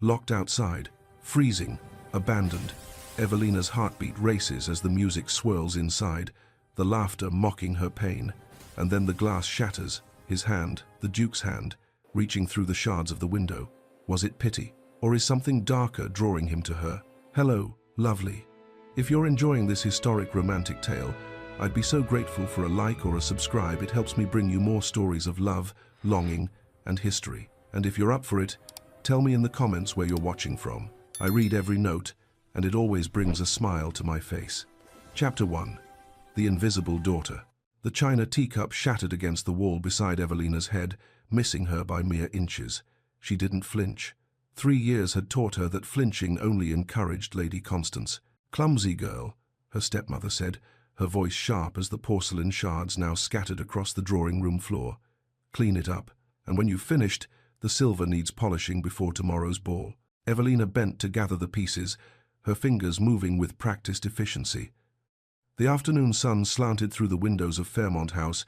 Locked outside, freezing, abandoned, Evelina's heartbeat races as the music swirls inside, the laughter mocking her pain, and then the glass shatters, his hand, the Duke's hand, reaching through the shards of the window. Was it pity, or is something darker drawing him to her? Hello, lovely. If you're enjoying this historic romantic tale, I'd be so grateful for a like or a subscribe. It helps me bring you more stories of love, longing, and history. And if you're up for it, tell me in the comments where you're watching from. I read every note, and it always brings a smile to my face. Chapter 1. The Invisible Daughter. The china teacup shattered against the wall beside Evelina's head, missing her by mere inches. She didn't flinch. 3 years had taught her that flinching only encouraged Lady Constance. "Clumsy girl," her stepmother said, her voice sharp as the porcelain shards now scattered across the drawing-room floor. "Clean it up, and when you've finished, the silver needs polishing before tomorrow's ball." Evelina bent to gather the pieces, her fingers moving with practiced efficiency. The afternoon sun slanted through the windows of Fairmont House,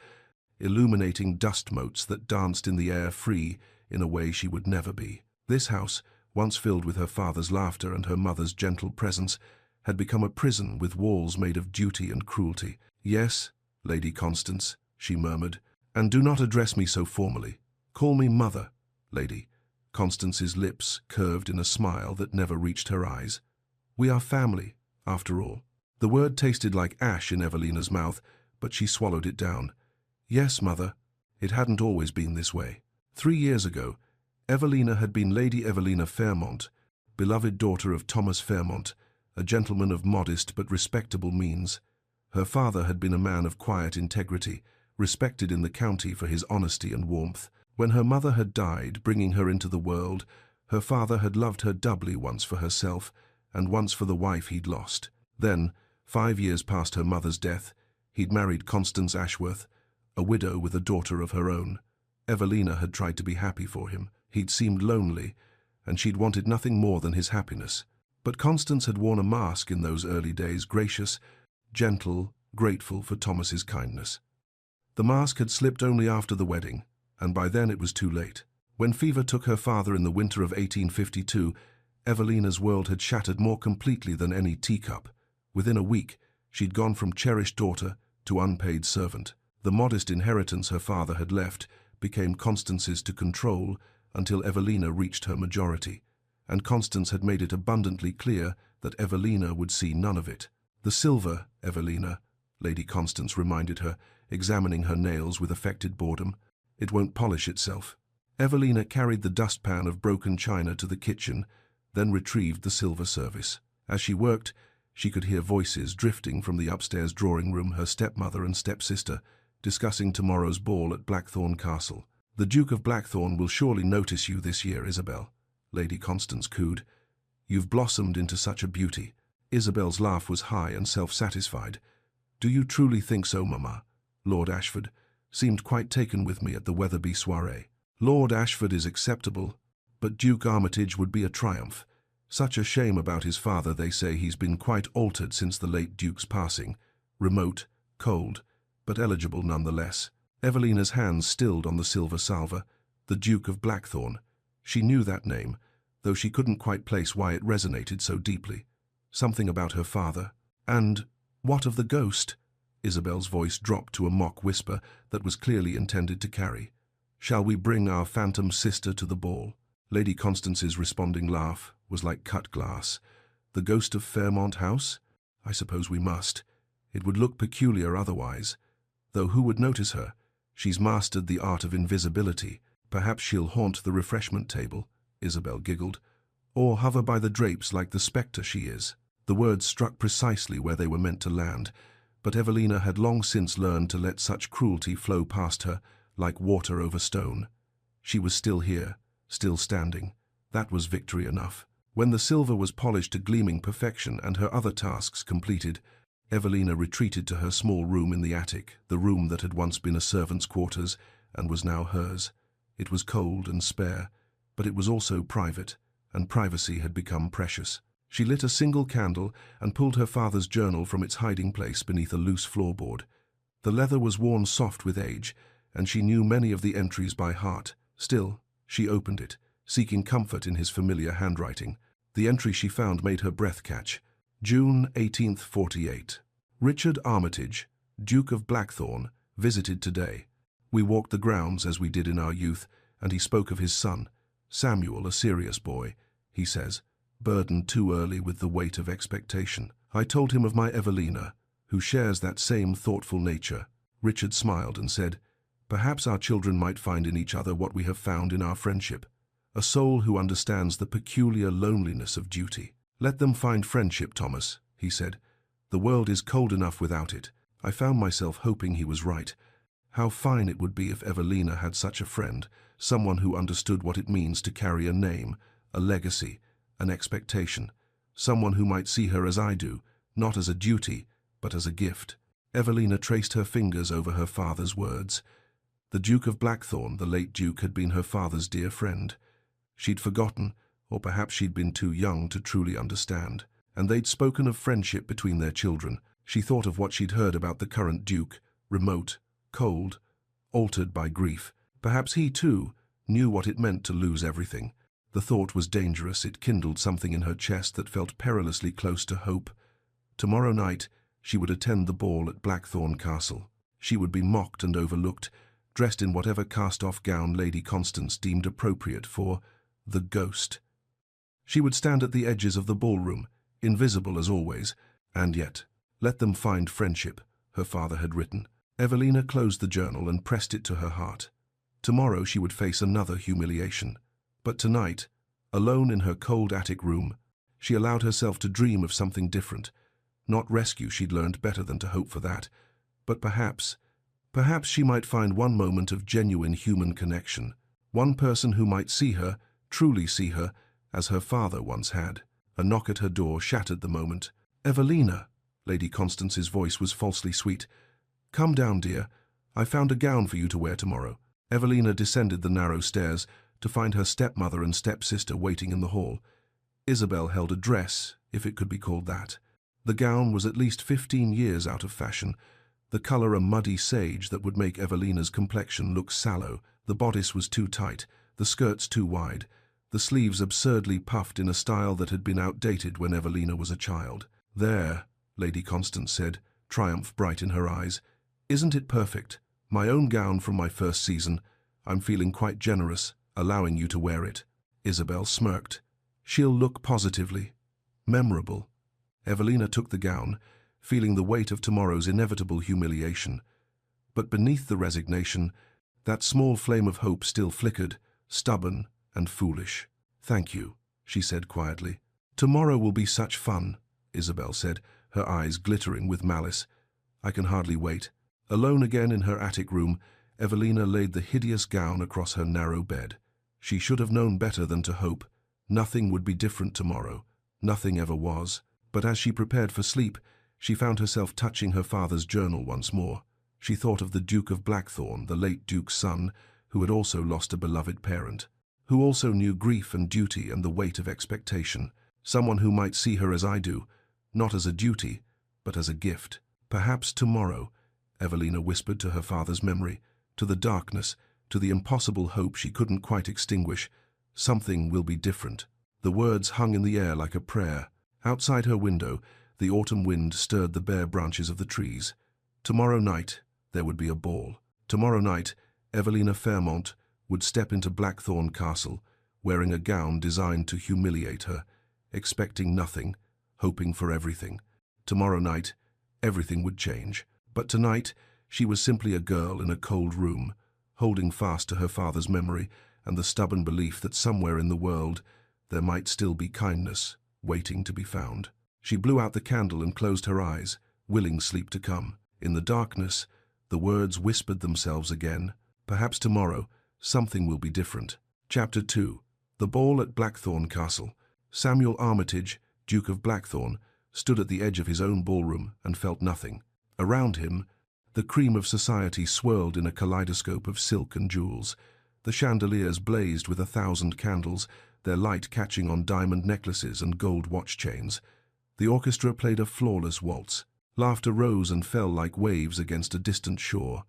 illuminating dust motes that danced in the air, free in a way she would never be. This house, once filled with her father's laughter and her mother's gentle presence, had become a prison with walls made of duty and cruelty. "Yes, Lady Constance," she murmured, "and do not address me so formally. Call me Mother, Lady." Constance's lips curved in a smile that never reached her eyes. "We are family, after all." The word tasted like ash in Evelina's mouth, but she swallowed it down. "Yes, Mother, it hadn't always been this way." 3 years ago, Evelina had been Lady Evelina Fairmont, beloved daughter of Thomas Fairmont, a gentleman of modest but respectable means. Her father had been a man of quiet integrity, respected in the county for his honesty and warmth. When her mother had died, bringing her into the world, her father had loved her doubly, once for herself, and once for the wife he'd lost. Then, 5 years past her mother's death, he'd married Constance Ashworth, a widow with a daughter of her own. Evelina had tried to be happy for him. He'd seemed lonely, and she'd wanted nothing more than his happiness. But Constance had worn a mask in those early days, gracious, gentle, grateful for Thomas's kindness. The mask had slipped only after the wedding, and by then it was too late. When fever took her father in the winter of 1852, Evelina's world had shattered more completely than any teacup. Within a week, she'd gone from cherished daughter to unpaid servant. The modest inheritance her father had left became Constance's to control until Evelina reached her majority, and Constance had made it abundantly clear that Evelina would see none of it. "The silver, Evelina," Lady Constance reminded her, examining her nails with affected boredom. "It won't polish itself." Evelina carried the dustpan of broken china to the kitchen, then retrieved the silver service. As she worked, she could hear voices drifting from the upstairs drawing room, her stepmother and stepsister, discussing tomorrow's ball at Blackthorn Castle. "The Duke of Blackthorn will surely notice you this year, Isabel," Lady Constance cooed. "You've blossomed into such a beauty." Isabel's laugh was high and self-satisfied. "Do you truly think so, Mamma? Lord Ashford seemed quite taken with me at the Weatherby soiree." "Lord Ashford is acceptable, but Duke Armitage would be a triumph. Such a shame about his father. They say he's been quite altered since the late Duke's passing. Remote, cold, but eligible nonetheless." Evelina's hands stilled on the silver salver. The Duke of Blackthorn. She knew that name, though she couldn't quite place why it resonated so deeply. Something about her father. "And what of the ghost?" Isabel's voice dropped to a mock whisper that was clearly intended to carry. "Shall we bring our phantom sister to the ball?" Lady Constance's responding laugh was like cut glass. "The ghost of Fairmont House? I suppose we must. It would look peculiar otherwise. Though who would notice her? She's mastered the art of invisibility. Perhaps she'll haunt the refreshment table," Isabel giggled, "or hover by the drapes like the spectre she is." The words struck precisely where they were meant to land, but Evelina had long since learned to let such cruelty flow past her like water over stone. She was still here, still standing. That was victory enough. When the silver was polished to gleaming perfection and her other tasks completed, Evelina retreated to her small room in the attic, the room that had once been a servant's quarters and was now hers. It was cold and spare, but it was also private, and privacy had become precious. She lit a single candle and pulled her father's journal from its hiding place beneath a loose floorboard. The leather was worn soft with age, and she knew many of the entries by heart. Still, she opened it, seeking comfort in his familiar handwriting. The entry she found made her breath catch. June 18th, 48. Richard Armitage, Duke of Blackthorn, visited today. We walked the grounds as we did in our youth, and he spoke of his son, Samuel, a serious boy, he says, burdened too early with the weight of expectation. I told him of my Evelina, who shares that same thoughtful nature. Richard smiled and said, perhaps our children might find in each other what we have found in our friendship, a soul who understands the peculiar loneliness of duty. Let them find friendship, Thomas, he said. The world is cold enough without it. I found myself hoping he was right. How fine it would be if Evelina had such a friend, someone who understood what it means to carry a name, a legacy, an expectation, someone who might see her as I do, not as a duty, but as a gift. Evelina traced her fingers over her father's words. The Duke of Blackthorn, the late Duke, had been her father's dear friend. She'd forgotten, or perhaps she'd been too young to truly understand. And they'd spoken of friendship between their children. She thought of what she'd heard about the current Duke, remote, cold, altered by grief. Perhaps he, too, knew what it meant to lose everything. The thought was dangerous. It kindled something in her chest that felt perilously close to hope. Tomorrow night, she would attend the ball at Blackthorn Castle. She would be mocked and overlooked, dressed in whatever cast-off gown Lady Constance deemed appropriate for the ghost. She would stand at the edges of the ballroom, invisible as always, and yet, let them find friendship, her father had written. Evelina closed the journal and pressed it to her heart. Tomorrow she would face another humiliation. But tonight, alone in her cold attic room, she allowed herself to dream of something different. Not rescue, she'd learned better than to hope for that. But perhaps she might find one moment of genuine human connection. One person who might see her, truly see her, as her father once had. A knock at her door shattered the moment. "Evelina!" Lady Constance's voice was falsely sweet. "Come down, dear. I found a gown for you to wear tomorrow." Evelina descended the narrow stairs to find her stepmother and stepsister waiting in the hall. Isabel held a dress, if it could be called that. The gown was at least 15 years out of fashion, the color a muddy sage that would make Evelina's complexion look sallow. The bodice was too tight, the skirts too wide, the sleeves absurdly puffed in a style that had been outdated when Evelina was a child. "There," Lady Constance said, triumph bright in her eyes. "Isn't it perfect? My own gown from my first season. I'm feeling quite generous, allowing you to wear it." Isabel smirked. "She'll look positively memorable." Evelina took the gown, feeling the weight of tomorrow's inevitable humiliation. But beneath the resignation, that small flame of hope still flickered, stubborn and foolish. "Thank you," she said quietly. "Tomorrow will be such fun," Isabel said, her eyes glittering with malice. "I can hardly wait." Alone again in her attic room, Evelina laid the hideous gown across her narrow bed. She should have known better than to hope. Nothing would be different tomorrow. Nothing ever was. But as she prepared for sleep, she found herself touching her father's journal once more. She thought of the Duke of Blackthorn, the late Duke's son, who had also lost a beloved parent, who also knew grief and duty and the weight of expectation. Someone who might see her as I do, not as a duty, but as a gift. "Perhaps tomorrow," Evelina whispered to her father's memory, to the darkness, to the impossible hope she couldn't quite extinguish, "something will be different." The words hung in the air like a prayer. Outside her window, the autumn wind stirred the bare branches of the trees. Tomorrow night, there would be a ball. Tomorrow night, Evelina Fairmont would step into Blackthorn Castle, wearing a gown designed to humiliate her, expecting nothing, hoping for everything. Tomorrow night, everything would change. But tonight, she was simply a girl in a cold room, holding fast to her father's memory and the stubborn belief that somewhere in the world there might still be kindness waiting to be found. She blew out the candle and closed her eyes, willing sleep to come. In the darkness, the words whispered themselves again. Perhaps tomorrow, something will be different. Chapter 2. The ball at Blackthorn Castle. Samuel Armitage, Duke of Blackthorn, stood at the edge of his own ballroom and felt nothing. Around him, the cream of society swirled in a kaleidoscope of silk and jewels. The chandeliers blazed with 1,000 candles, their light catching on diamond necklaces and gold watch chains. The orchestra played a flawless waltz. Laughter rose and fell like waves against a distant shore.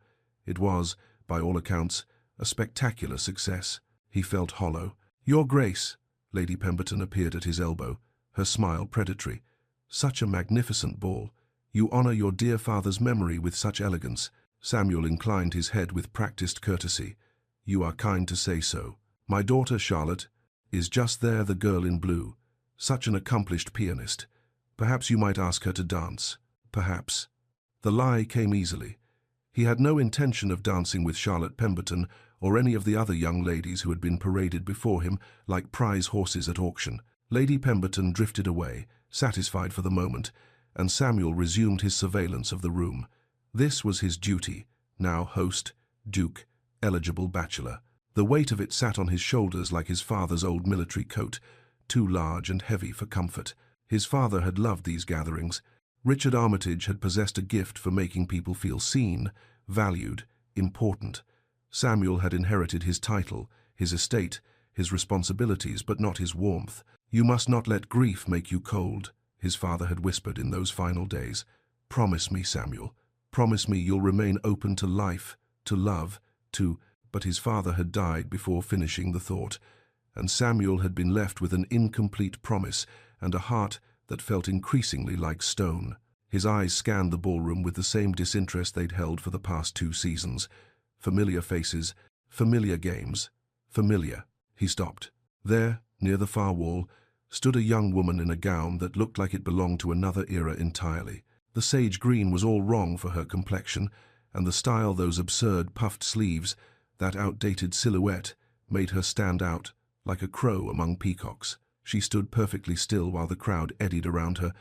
It was, by all accounts, a spectacular success. He felt hollow. "Your Grace." Lady Pemberton appeared at his elbow, her smile predatory. "Such a magnificent ball. You honor your dear father's memory with such elegance." Samuel inclined his head with practiced courtesy. "You are kind to say so. My daughter Charlotte is just there, the girl in blue. Such an accomplished pianist. Perhaps you might ask her to dance." Perhaps. The lie came easily. He had no intention of dancing with Charlotte Pemberton or any of the other young ladies who had been paraded before him like prize horses at auction. Lady Pemberton drifted away, satisfied for the moment, and Samuel resumed his surveillance of the room. This was his duty, now host, duke, eligible bachelor. The weight of it sat on his shoulders like his father's old military coat, too large and heavy for comfort. His father had loved these gatherings. Richard Armitage had possessed a gift for making people feel seen, valued, important. Samuel had inherited his title, his estate, his responsibilities, but not his warmth. "You must not let grief make you cold," his father had whispered in those final days. "Promise me, Samuel. Promise me you'll remain open to life, to love, to—" But his father had died before finishing the thought, and Samuel had been left with an incomplete promise and a heart that felt increasingly like stone. His eyes scanned the ballroom with the same disinterest they'd held for the past 2 seasons. Familiar faces, familiar games, familiar. He stopped. There, near the far wall, stood a young woman in a gown that looked like it belonged to another era entirely. The sage green was all wrong for her complexion, and the style, those absurd puffed sleeves, that outdated silhouette, made her stand out like a crow among peacocks. She stood perfectly still while the crowd eddied around her,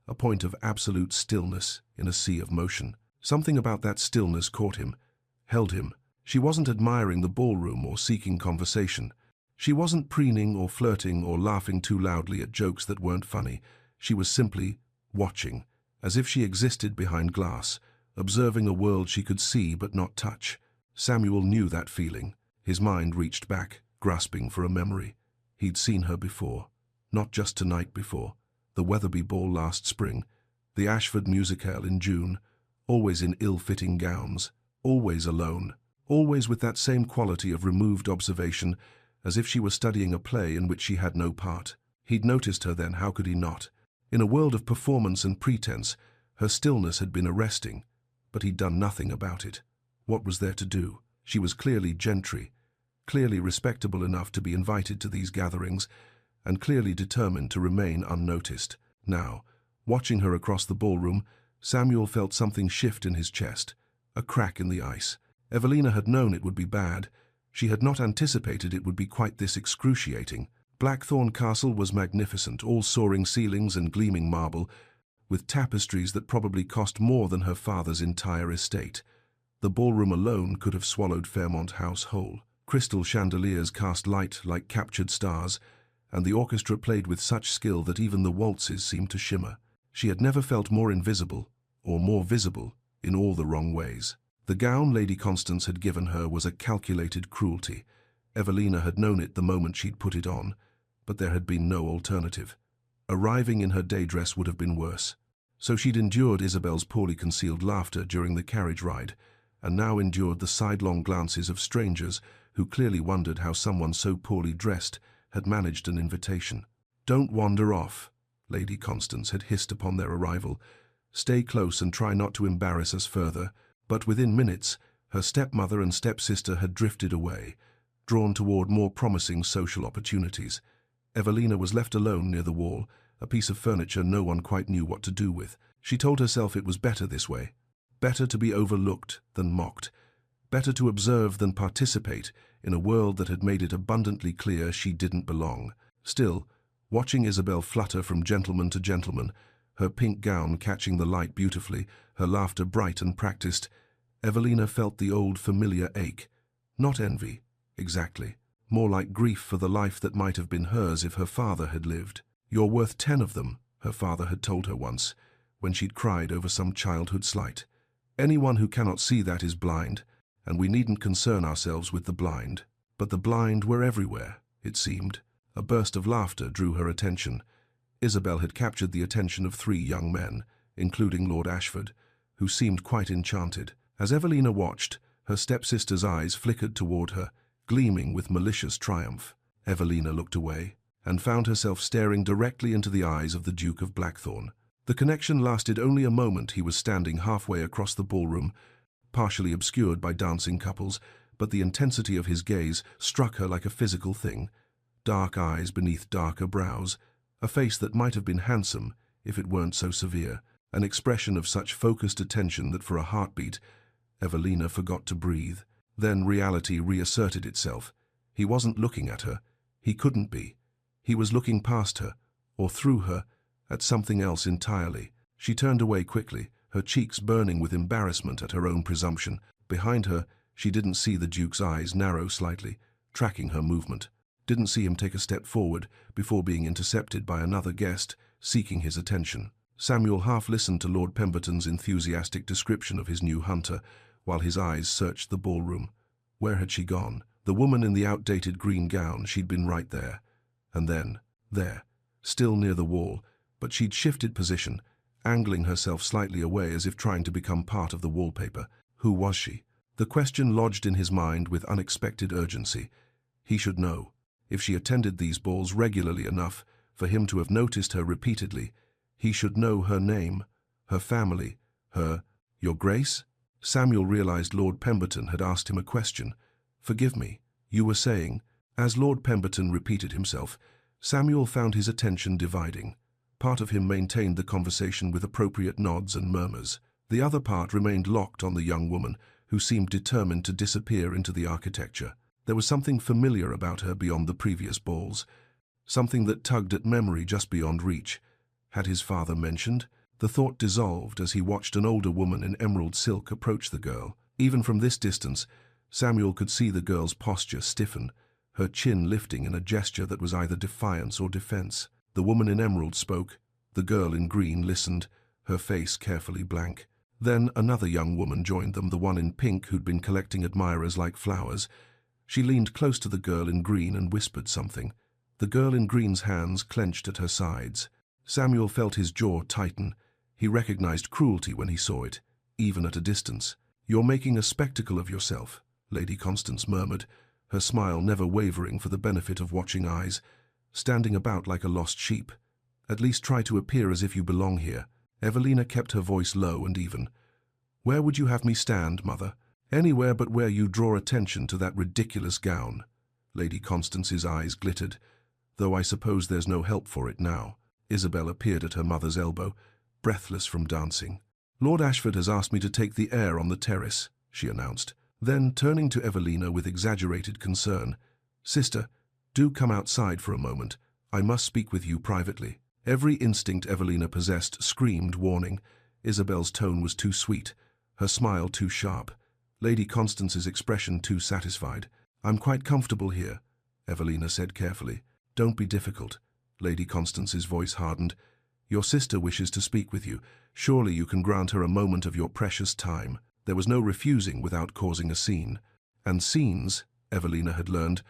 a point of absolute stillness in a sea of motion. Something about that stillness caught him, held him. She wasn't admiring the ballroom or seeking conversation. She wasn't preening or flirting or laughing too loudly at jokes that weren't funny. She was simply watching, as if she existed behind glass, observing a world she could see but not touch. Samuel knew that feeling. His mind reached back, grasping for a memory. He'd seen her before. Not just tonight before. The Wetherby Ball last spring. The Ashford Musicale in June. Always in ill-fitting gowns. Always alone. Always with that same quality of removed observation, as if she were studying a play in which she had no part. He'd noticed her then, how could he not? In a world of performance and pretense, her stillness had been arresting, but he'd done nothing about it. What was there to do? She was clearly gentry, clearly respectable enough to be invited to these gatherings, and clearly determined to remain unnoticed. Now, watching her across the ballroom, Samuel felt something shift in his chest, a crack in the ice. Evelina had known it would be bad. She had not anticipated it would be quite this excruciating. Blackthorn Castle was magnificent, all soaring ceilings and gleaming marble, with tapestries that probably cost more than her father's entire estate. The ballroom alone could have swallowed Fairmont House whole. Crystal chandeliers cast light like captured stars, and the orchestra played with such skill that even the waltzes seemed to shimmer. She had never felt more invisible, or more visible, in all the wrong ways. The gown Lady Constance had given her was a calculated cruelty. Evelina had known it the moment she'd put it on, but there had been no alternative. Arriving in her day dress would have been worse. So she'd endured Isabel's poorly concealed laughter during the carriage ride, and now endured the sidelong glances of strangers who clearly wondered how someone so poorly dressed had managed an invitation. "Don't wander off," Lady Constance had hissed upon their arrival. "Stay close and try not to embarrass us further." But within minutes, her stepmother and stepsister had drifted away, drawn toward more promising social opportunities. Evelina was left alone near the wall, a piece of furniture no one quite knew what to do with. She told herself it was better this way. Better to be overlooked than mocked. Better to observe than participate in a world that had made it abundantly clear she didn't belong. Still, watching Isabel flutter from gentleman to gentleman, her pink gown catching the light beautifully, her laughter bright and practiced, Evelina felt the old familiar ache. Not envy, exactly. More like grief for the life that might have been hers if her father had lived. "You're worth 10 of them," her father had told her once, when she'd cried over some childhood slight. "Anyone who cannot see that is blind, and we needn't concern ourselves with the blind." But the blind were everywhere, it seemed. A burst of laughter drew her attention. Isabel had captured the attention of 3 young men, including Lord Ashford, who seemed quite enchanted. As Evelina watched, her stepsister's eyes flickered toward her, gleaming with malicious triumph. Evelina looked away, and found herself staring directly into the eyes of the Duke of Blackthorn. The connection lasted only a moment. He was standing halfway across the ballroom, partially obscured by dancing couples, but the intensity of his gaze struck her like a physical thing. Dark eyes beneath darker brows, a face that might have been handsome if it weren't so severe, an expression of such focused attention that for a heartbeat, Evelina forgot to breathe. Then reality reasserted itself. He wasn't looking at her. He couldn't be. He was looking past her, or through her, at something else entirely. She turned away quickly, her cheeks burning with embarrassment at her own presumption. Behind her, she didn't see the Duke's eyes narrow slightly, tracking her movement. Didn't see him take a step forward before being intercepted by another guest, seeking his attention. Samuel half listened to Lord Pemberton's enthusiastic description of his new hunter, while his eyes searched the ballroom. Where had she gone? The woman in the outdated green gown, she'd been right there. And then, there, still near the wall, but she'd shifted position, angling herself slightly away as if trying to become part of the wallpaper. Who was she? The question lodged in his mind with unexpected urgency. He should know. If she attended these balls regularly enough for him to have noticed her repeatedly, he should know her name, her family, her, Your Grace? Samuel realized Lord Pemberton had asked him a question. Forgive me, you were saying. As Lord Pemberton repeated himself, Samuel found his attention dividing. Part of him maintained the conversation with appropriate nods and murmurs. The other part remained locked on the young woman, who seemed determined to disappear into the architecture. There was something familiar about her beyond the previous balls, something that tugged at memory just beyond reach. Had his father mentioned? The thought dissolved as he watched an older woman in emerald silk approach the girl. Even from this distance, Samuel could see the girl's posture stiffen, her chin lifting in a gesture that was either defiance or defense. The woman in emerald spoke. The girl in green listened, her face carefully blank. Then another young woman joined them, the one in pink who'd been collecting admirers like flowers. She leaned close to the girl in green and whispered something. The girl in green's hands clenched at her sides. Samuel felt his jaw tighten. He recognized cruelty when he saw it, even at a distance. "You're making a spectacle of yourself," Lady Constance murmured, her smile never wavering for the benefit of watching eyes. "Standing about like a lost sheep. At least try to appear as if you belong here." Evelina kept her voice low and even. "Where would you have me stand, Mother?" "Anywhere but where you draw attention to that ridiculous gown." Lady Constance's eyes glittered, though I suppose there's no help for it now. Isabel appeared at her mother's elbow, breathless from dancing. "Lord Ashford has asked me to take the air on the terrace," she announced. Then, turning to Evelina with exaggerated concern, "Sister, do come outside for a moment. I must speak with you privately." Every instinct Evelina possessed screamed warning. Isabel's tone was too sweet, her smile too sharp, Lady Constance's expression too satisfied. "I'm quite comfortable here," Evelina said carefully. "Don't be difficult." Lady Constance's voice hardened. "Your sister wishes to speak with you. Surely you can grant her a moment of your precious time." There was no refusing without causing a scene. And scenes, Evelina had learned,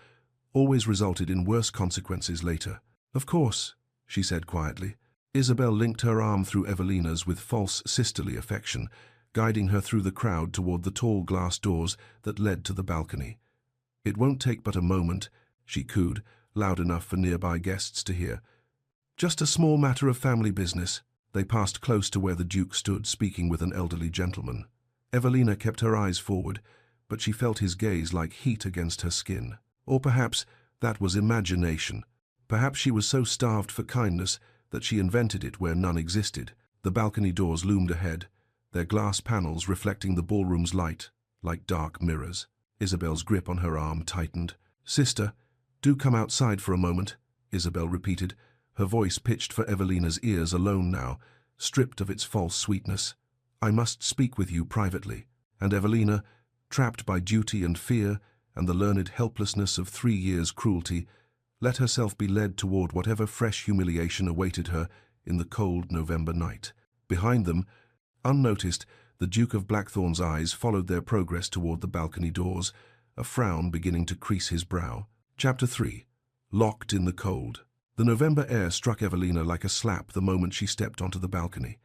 always resulted in worse consequences later. "Of course," she said quietly. Isabel linked her arm through Evelina's with false sisterly affection, guiding her through the crowd toward the tall glass doors that led to the balcony. "It won't take but a moment," she cooed, loud enough for nearby guests to hear. "Just a small matter of family business." They passed close to where the Duke stood, speaking with an elderly gentleman. Evelina kept her eyes forward, but she felt his gaze like heat against her skin. Or perhaps that was imagination. Perhaps she was so starved for kindness that she invented it where none existed. The balcony doors loomed ahead, their glass panels reflecting the ballroom's light like dark mirrors. Isabel's grip on her arm tightened. "Sister, do come outside for a moment," Isabel repeated, her voice pitched for Evelina's ears alone now, stripped of its false sweetness. "I must speak with you privately." And Evelina, trapped by duty and fear and the learned helplessness of 3 years' cruelty, let herself be led toward whatever fresh humiliation awaited her in the cold November night. Behind them, unnoticed, the Duke of Blackthorn's eyes followed their progress toward the balcony doors, a frown beginning to crease his brow. Chapter 3. Locked in the cold. The November air struck Evelina like a slap the moment she stepped onto the balcony.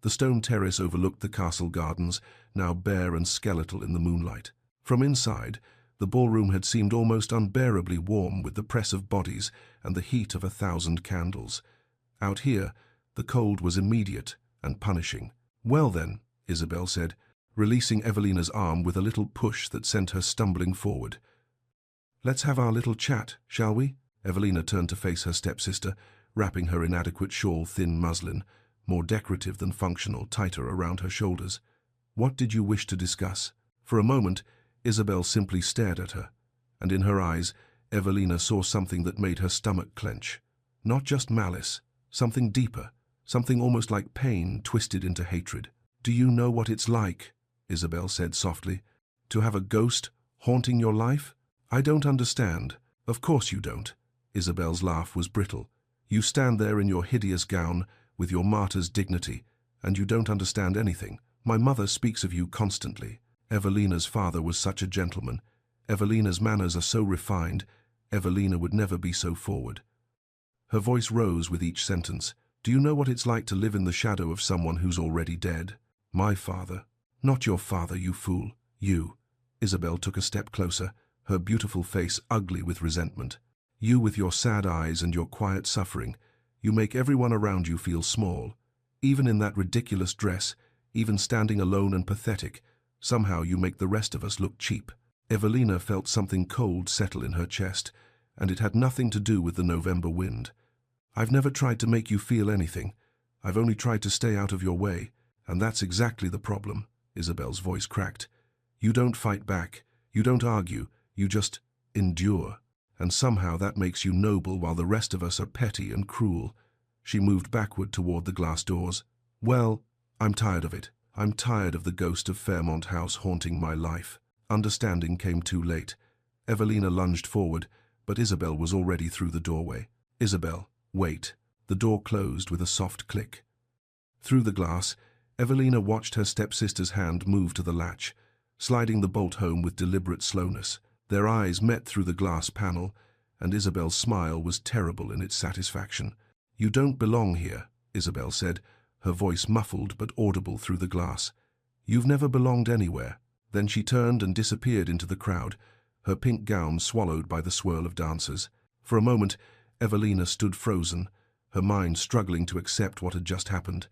The stone terrace overlooked the castle gardens, now bare and skeletal in the moonlight. From inside, The ballroom had seemed almost unbearably warm with the press of bodies and the heat of 1,000 candles. Out here, the cold was immediate and punishing. "Well then," Isabel said, releasing Evelina's arm with a little push that sent her stumbling forward. "Let's have our little chat, shall we?" Evelina turned to face her stepsister, wrapping her inadequate shawl thin muslin, more decorative than functional, tighter around her shoulders. "What did you wish to discuss?" For a moment, Isabel simply stared at her, and in her eyes, Evelina saw something that made her stomach clench. Not just malice, something deeper, something almost like pain twisted into hatred. "Do you know what it's like," Isabel said softly, "to have a ghost haunting your life?" "I don't understand." "Of course you don't." Isabel's laugh was brittle. "You stand there in your hideous gown, with your martyr's dignity, and you don't understand anything. My mother speaks of you constantly. Evelina's father was such a gentleman. Evelina's manners are so refined. Evelina would never be so forward." Her voice rose with each sentence. "Do you know what it's like to live in the shadow of someone who's already dead?" "My father." "Not your father, you fool. You." Isabel took a step closer, her beautiful face ugly with resentment. "You with your sad eyes and your quiet suffering. You make everyone around you feel small. Even in that ridiculous dress, even standing alone and pathetic, somehow you make the rest of us look cheap." Evelina felt something cold settle in her chest, and it had nothing to do with the November wind. "I've never tried to make you feel anything. I've only tried to stay out of your way, and that's exactly the problem." Isabel's voice cracked. "You don't fight back, you don't argue, you just endure. And somehow that makes you noble while the rest of us are petty and cruel." She moved backward toward the glass doors. "Well, I'm tired of it. I'm tired of the ghost of Fairmont House haunting my life." Understanding came too late. Evelina lunged forward, but Isabel was already through the doorway. "Isabel, wait." The door closed with a soft click. Through the glass, Evelina watched her stepsister's hand move to the latch, sliding the bolt home with deliberate slowness. Their eyes met through the glass panel, and Isabel's smile was terrible in its satisfaction. "You don't belong here," Isabel said, her voice muffled but audible through the glass. "You've never belonged anywhere." Then she turned and disappeared into the crowd, her pink gown swallowed by the swirl of dancers. For a moment, Evelina stood frozen, her mind struggling to accept what had just happened.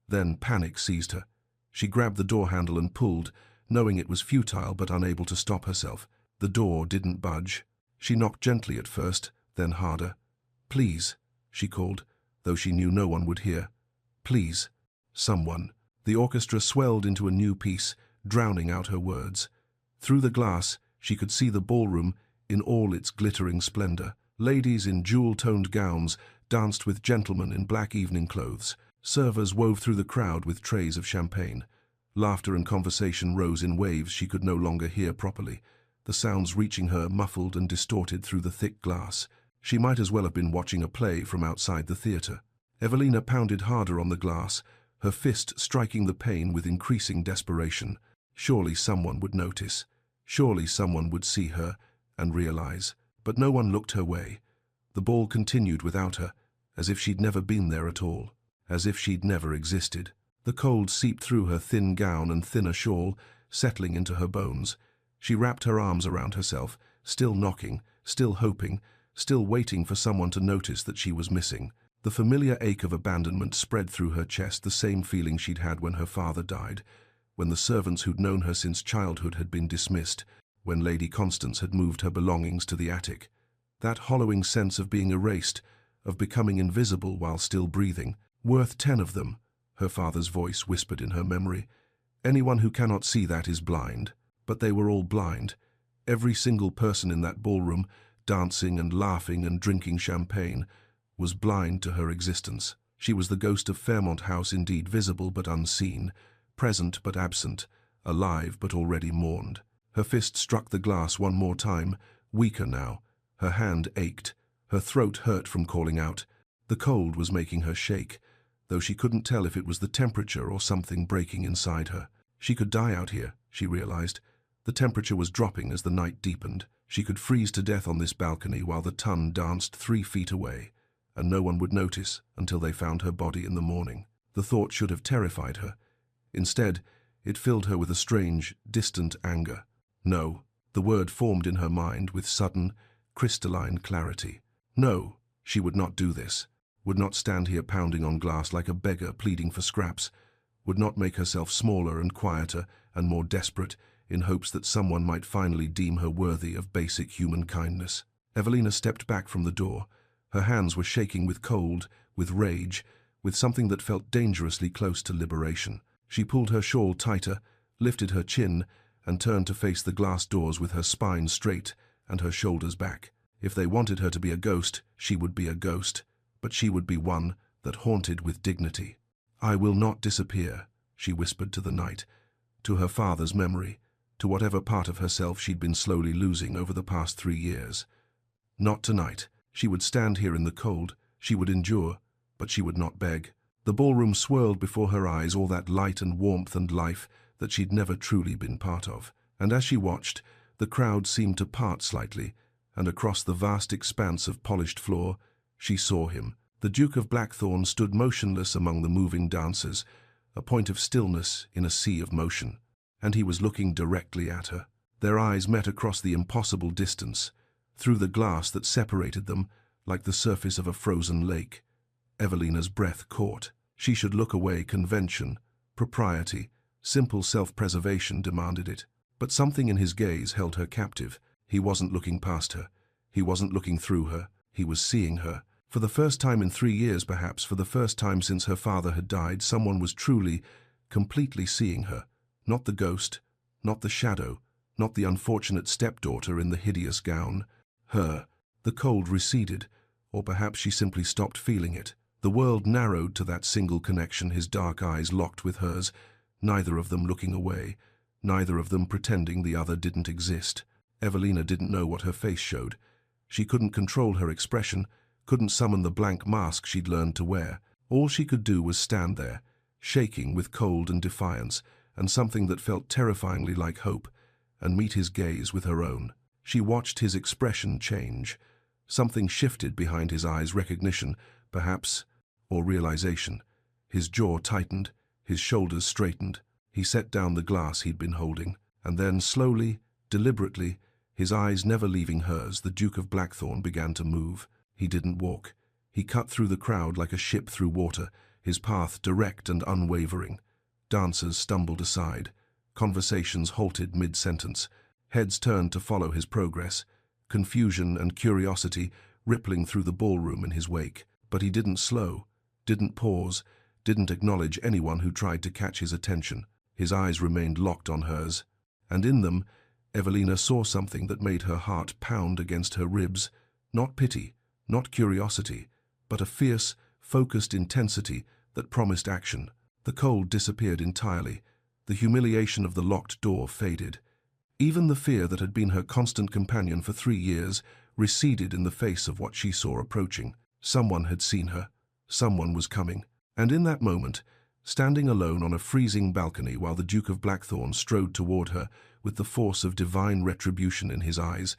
Then panic seized her. She grabbed the door handle and pulled, knowing it was futile but unable to stop herself. The door didn't budge. She knocked gently at first, then harder. "Please," she called, though she knew no one would hear. "Please, someone." The orchestra swelled into a new piece, drowning out her words. Through the glass, she could see the ballroom in all its glittering splendor. Ladies in jewel-toned gowns danced with gentlemen in black evening clothes. Servers wove through the crowd with trays of champagne. Laughter and conversation rose in waves she could no longer hear properly, the sounds reaching her muffled and distorted through the thick glass. She might as well have been watching a play from outside the theater. Evelina pounded harder on the glass, her fist striking the pane with increasing desperation. Surely someone would notice. Surely someone would see her and realize. But no one looked her way. The ball continued without her, as if she'd never been there at all, as if she'd never existed. The cold seeped through her thin gown and thinner shawl, settling into her bones. She wrapped her arms around herself, still knocking, still hoping, still waiting for someone to notice that she was missing. The familiar ache of abandonment spread through her chest, the same feeling she'd had when her father died, when the servants who'd known her since childhood had been dismissed, when Lady Constance had moved her belongings to the attic. That hollowing sense of being erased, of becoming invisible while still breathing. "Worth 10 of them," her father's voice whispered in her memory. "Anyone who cannot see that is blind." But they were all blind. Every single person in that ballroom, dancing and laughing and drinking champagne, was blind to her existence. She was the ghost of Fairmont House, indeed visible but unseen, present but absent, alive but already mourned. Her fist struck the glass one more time, weaker now. Her hand ached. Her throat hurt from calling out. The cold was making her shake, though she couldn't tell if it was the temperature or something breaking inside her. She could die out here, she realized. The temperature was dropping as the night deepened. She could freeze to death on this balcony while the Tun danced 3 feet away, and no one would notice until they found her body in the morning. The thought should have terrified her. Instead, it filled her with a strange, distant anger. No, The word formed in her mind with sudden, crystalline clarity. No, she would not do this, would not stand here pounding on glass like a beggar pleading for scraps, would not make herself smaller and quieter and more desperate in hopes that someone might finally deem her worthy of basic human kindness. Evelina stepped back from the door. Her hands were shaking with cold, with rage, with something that felt dangerously close to liberation. She pulled her shawl tighter, lifted her chin, and turned to face the glass doors with her spine straight and her shoulders back. If they wanted her to be a ghost, she would be a ghost, but she would be one that haunted with dignity. "I will not disappear," she whispered to the night, to her father's memory, to whatever part of herself she'd been slowly losing over the past 3 years. Not tonight. She would stand here in the cold, she would endure, but she would not beg. The ballroom swirled before her eyes, all that light and warmth and life that she'd never truly been part of. And as she watched, the crowd seemed to part slightly, and across the vast expanse of polished floor, she saw him. The Duke of Blackthorn stood motionless among the moving dancers, a point of stillness in a sea of motion. And he was looking directly at her. Their eyes met across the impossible distance, through the glass that separated them like the surface of a frozen lake. Evelina's breath caught. She should look away. Convention, propriety, simple self-preservation demanded it. But something in his gaze held her captive. He wasn't looking past her. He wasn't looking through her. He was seeing her. For the first time in 3 years, perhaps for the first time since her father had died, someone was truly, completely seeing her. Not the ghost, not the shadow, not the unfortunate stepdaughter in the hideous gown. Her. The cold receded, or perhaps she simply stopped feeling it. The world narrowed to that single connection, his dark eyes locked with hers, neither of them looking away, neither of them pretending the other didn't exist. Evelina didn't know what her face showed. She couldn't control her expression, couldn't summon the blank mask she'd learned to wear. All she could do was stand there, shaking with cold and defiance, and something that felt terrifyingly like hope, and meet his gaze with her own. She watched his expression change. Something shifted behind his eyes, recognition, perhaps, or realization. His jaw tightened, his shoulders straightened. He set down the glass he'd been holding, and then slowly, deliberately, his eyes never leaving hers, the Duke of Blackthorn began to move. He didn't walk. He cut through the crowd like a ship through water, his path direct and unwavering. Dancers stumbled aside. Conversations halted mid-sentence. Heads turned to follow his progress. Confusion and curiosity rippling through the ballroom in his wake. But he didn't slow, didn't pause, didn't acknowledge anyone who tried to catch his attention. His eyes remained locked on hers. And in them, Evelina saw something that made her heart pound against her ribs. Not pity, not curiosity, but a fierce, focused intensity that promised action. The cold disappeared entirely. The humiliation of the locked door faded. Even the fear that had been her constant companion for 3 years receded in the face of what she saw approaching. Someone had seen her. Someone was coming. And in that moment, standing alone on a freezing balcony while the Duke of Blackthorn strode toward her with the force of divine retribution in his eyes,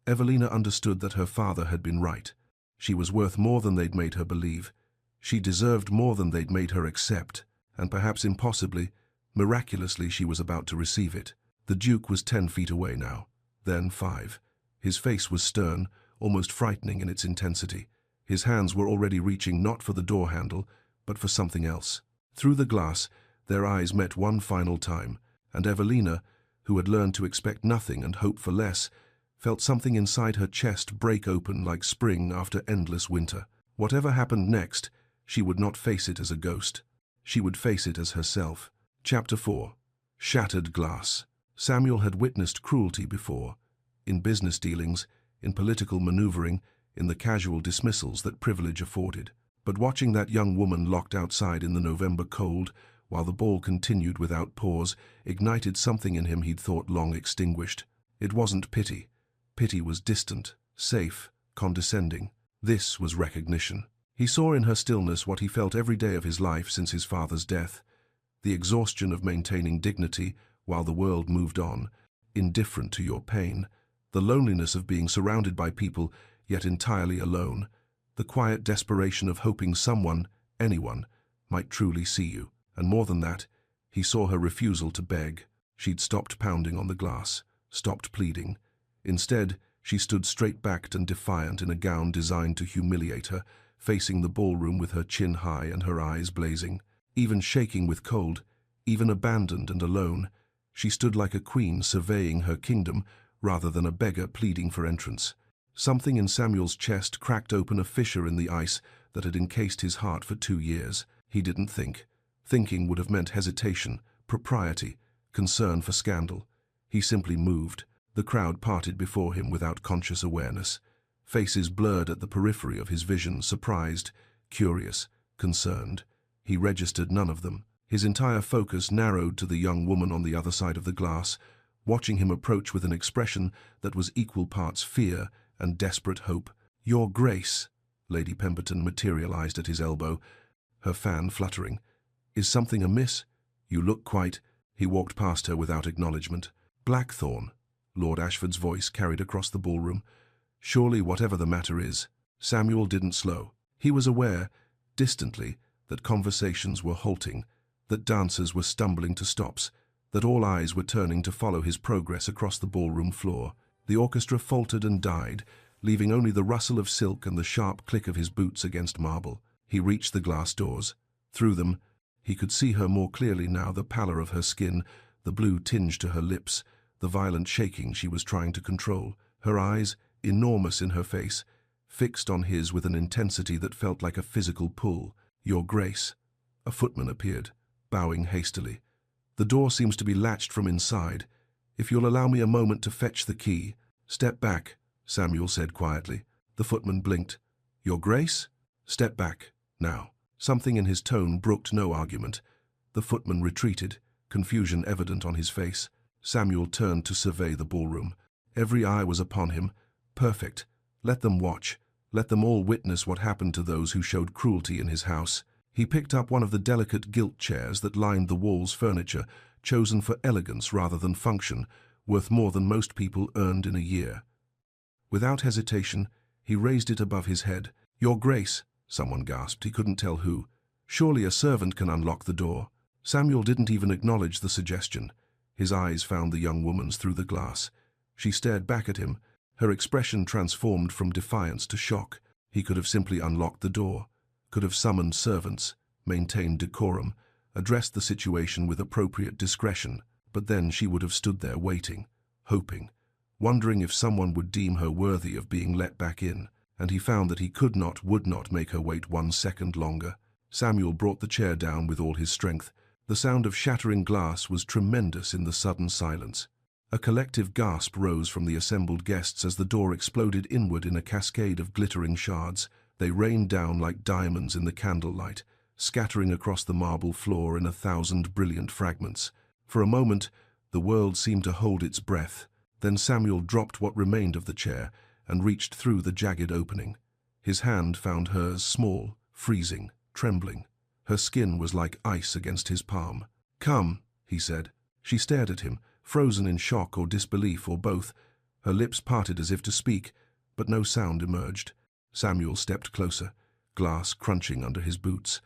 Evelina understood that her father had been right. She was worth more than they'd made her believe. She deserved more than they'd made her accept, and perhaps impossibly, miraculously, she was about to receive it. The Duke was 10 feet away now, then 5. His face was stern, almost frightening in its intensity. His hands were already reaching not for the door handle, but for something else. Through the glass, their eyes met one final time, and Evelina, who had learned to expect nothing and hope for less, felt something inside her chest break open like spring after endless winter. Whatever happened next, she would not face it as a ghost. She would face it as herself. Chapter 4. Shattered Glass. Samuel had witnessed cruelty before, in business dealings, in political maneuvering, in the casual dismissals that privilege afforded. But watching that young woman locked outside in the November cold, while the ball continued without pause, ignited something in him he'd thought long extinguished. It wasn't pity. Pity was distant, safe, condescending. This was recognition. He saw in her stillness what he felt every day of his life since his father's death, the exhaustion of maintaining dignity while the world moved on, indifferent to your pain, the loneliness of being surrounded by people yet entirely alone, the quiet desperation of hoping someone, anyone, might truly see you. And more than that, he saw her refusal to beg. She'd stopped pounding on the glass, stopped pleading. Instead, she stood straight-backed and defiant in a gown designed to humiliate her, facing the ballroom with her chin high and her eyes blazing. Even shaking with cold, even abandoned and alone, she stood like a queen surveying her kingdom rather than a beggar pleading for entrance. Something in Samuel's chest cracked open a fissure in the ice that had encased his heart for 2 years. He didn't think. Thinking would have meant hesitation, propriety, concern for scandal. He simply moved. The crowd parted before him without conscious awareness. Faces blurred at the periphery of his vision, surprised, curious, concerned. He registered none of them. His entire focus narrowed to the young woman on the other side of the glass, watching him approach with an expression that was equal parts fear and desperate hope. "Your Grace," Lady Pemberton materialized at his elbow, her fan fluttering. "Is something amiss? You look quite—" He walked past her without acknowledgement. "Blackthorn," Lord Ashford's voice carried across the ballroom. "Surely whatever the matter is." Samuel didn't slow. He was aware, distantly, that conversations were halting, that dancers were stumbling to stops, that all eyes were turning to follow his progress across the ballroom floor. The orchestra faltered and died, leaving only the rustle of silk and the sharp click of his boots against marble. He reached the glass doors. Through them, he could see her more clearly now, the pallor of her skin, the blue tinge to her lips, the violent shaking she was trying to control. Her eyes, enormous in her face, fixed on his with an intensity that felt like a physical pull. "Your Grace." A footman appeared, bowing hastily. "The door seems to be latched from inside. If you'll allow me a moment to fetch the key." "Step back," Samuel said quietly. The footman blinked. "Your Grace?" "Step back, now." Something in his tone brooked no argument. The footman retreated, confusion evident on his face. Samuel turned to survey the ballroom. Every eye was upon him. Perfect. Let them watch. Let them all witness what happened to those who showed cruelty in his house. He picked up one of the delicate gilt chairs that lined the wall's furniture, chosen for elegance rather than function, worth more than most people earned in a year. Without hesitation, he raised it above his head. "Your Grace," someone gasped. He couldn't tell who. "Surely a servant can unlock the door." Samuel didn't even acknowledge the suggestion. His eyes found the young woman's through the glass. She stared back at him, her expression transformed from defiance to shock. He could have simply unlocked the door, could have summoned servants, maintained decorum, addressed the situation with appropriate discretion, but then she would have stood there waiting, hoping, wondering if someone would deem her worthy of being let back in, and he found that he could not, would not make her wait 1 second longer. Samuel brought the chair down with all his strength. The sound of shattering glass was tremendous in the sudden silence. A collective gasp rose from the assembled guests as the door exploded inward in a cascade of glittering shards. They rained down like diamonds in the candlelight, scattering across the marble floor in 1,000 brilliant fragments. For a moment, the world seemed to hold its breath. Then Samuel dropped what remained of the chair and reached through the jagged opening. His hand found hers, small, freezing, trembling. Her skin was like ice against his palm. "Come," he said. She stared at him, frozen in shock or disbelief or both. Her lips parted as if to speak, but no sound emerged. Samuel stepped closer, glass crunching under his boots.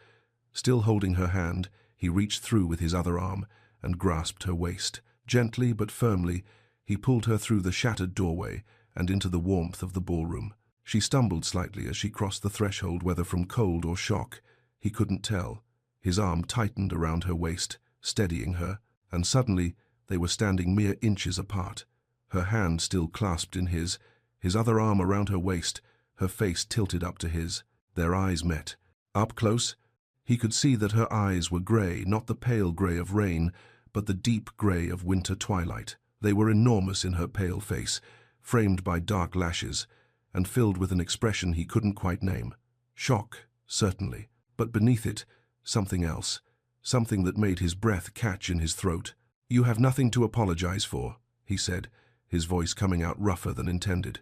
Still holding her hand, he reached through with his other arm and grasped her waist. Gently but firmly, he pulled her through the shattered doorway and into the warmth of the ballroom. She stumbled slightly as she crossed the threshold, whether from cold or shock. He couldn't tell. His arm tightened around her waist, steadying her, and suddenly they were standing mere inches apart. Her hand still clasped in his other arm around her waist, her face tilted up to his. Their eyes met. Up close, he could see that her eyes were grey, not the pale grey of rain, but the deep grey of winter twilight. They were enormous in her pale face, framed by dark lashes, and filled with an expression he couldn't quite name. Shock, certainly, but beneath it, something else, something that made his breath catch in his throat. "You have nothing to apologize for," he said, his voice coming out rougher than intended.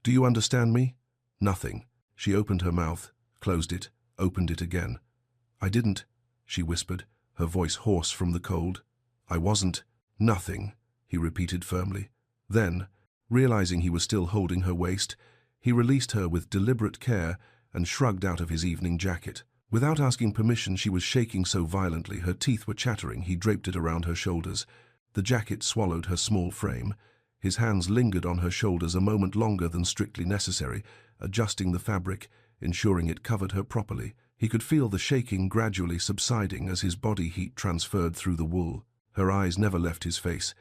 "Do you understand me?" "Nothing." She opened her mouth, closed it, opened it again. "I didn't," she whispered, her voice hoarse from the cold. "I wasn't." "Nothing," he repeated firmly. Then, realizing he was still holding her waist, he released her with deliberate care and shrugged out of his evening jacket. Without asking permission, she was shaking so violently, her teeth were chattering, he draped it around her shoulders. The jacket swallowed her small frame. His hands lingered on her shoulders a moment longer than strictly necessary, adjusting the fabric, ensuring it covered her properly. He could feel the shaking gradually subsiding as his body heat transferred through the wool. Her eyes never left his face,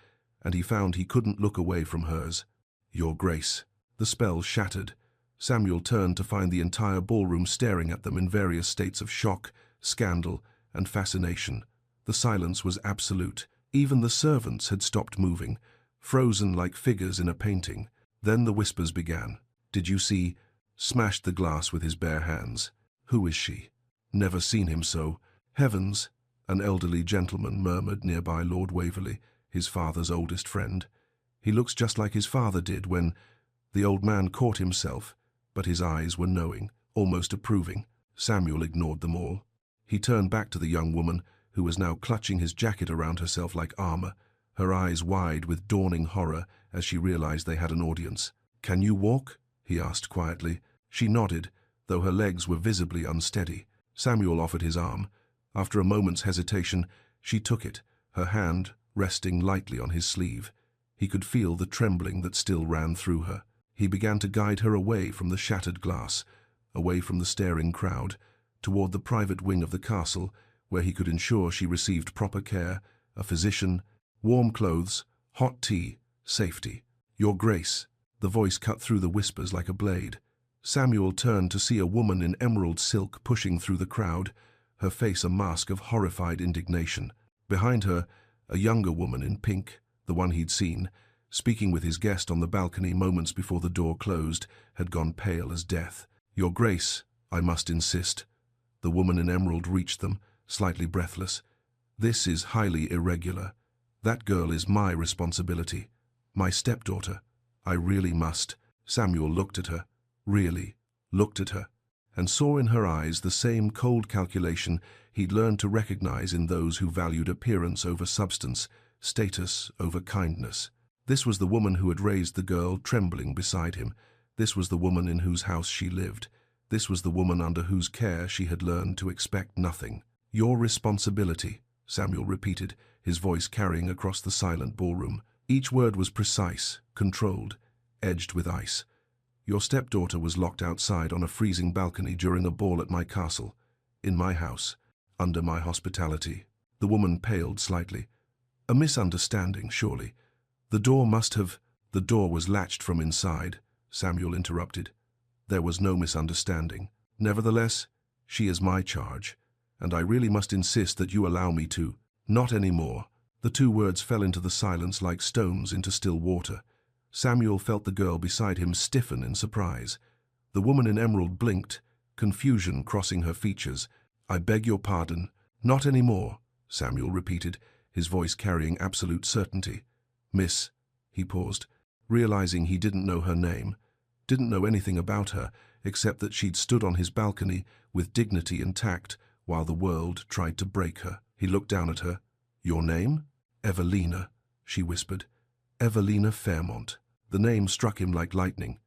and he found he couldn't look away from hers. "Your Grace." The spell shattered. Samuel turned to find the entire ballroom staring at them in various states of shock, scandal, and fascination. The silence was absolute. Even the servants had stopped moving, frozen like figures in a painting. Then the whispers began. "Did you see?" Smashed the glass with his bare hands. "Who is she?" "Never seen him so." "Heavens," an elderly gentleman murmured nearby Lord Waverley, his father's oldest friend. "He looks just like his father did when—" The old man caught himself, but his eyes were knowing, almost approving. Samuel ignored them all. He turned back to the young woman, who was now clutching his jacket around herself like armor, her eyes wide with dawning horror as she realized they had an audience. "Can you walk?" he asked quietly. She nodded, though her legs were visibly unsteady. Samuel offered his arm. After a moment's hesitation, she took it, her hand resting lightly on his sleeve. He could feel the trembling that still ran through her. He began to guide her away from the shattered glass, away from the staring crowd, toward the private wing of the castle, where he could ensure she received proper care, a physician, warm clothes, hot tea, safety. "Your Grace." The voice cut through the whispers like a blade. Samuel turned to see a woman in emerald silk pushing through the crowd, her face a mask of horrified indignation. Behind her, a younger woman in pink, the one he'd seen, speaking with his guest on the balcony moments before the door closed, had gone pale as death. "Your Grace, I must insist." The woman in emerald reached them, slightly breathless. "This is highly irregular. That girl is my responsibility. My stepdaughter. I really must." Samuel looked at her, really looked at her, and saw in her eyes the same cold calculation he'd learned to recognize in those who valued appearance over substance, status over kindness. This was the woman who had raised the girl trembling beside him. This was the woman in whose house she lived. This was the woman under whose care she had learned to expect nothing. "Your responsibility," Samuel repeated, his voice carrying across the silent ballroom. Each word was precise, controlled, edged with ice. "Your stepdaughter was locked outside on a freezing balcony during a ball at my castle, in my house, under my hospitality." The woman paled slightly. "A misunderstanding, surely. The door must have—" "The door was latched from inside," Samuel interrupted. "There was no misunderstanding. Nevertheless, she is my charge, and I really must insist that you allow me to—" "Not anymore." The two words fell into the silence like stones into still water. Samuel felt the girl beside him stiffen in surprise. The woman in emerald blinked, confusion crossing her features. "I beg your pardon." "Not anymore," Samuel repeated, his voice carrying absolute certainty. "Miss—" He paused, realizing he didn't know her name, didn't know anything about her, except that she'd stood on his balcony with dignity and tact while the world tried to break her. He looked down at her. "Your name?" "Evelina," she whispered. "Evelina Fairmont." The name struck him like lightning.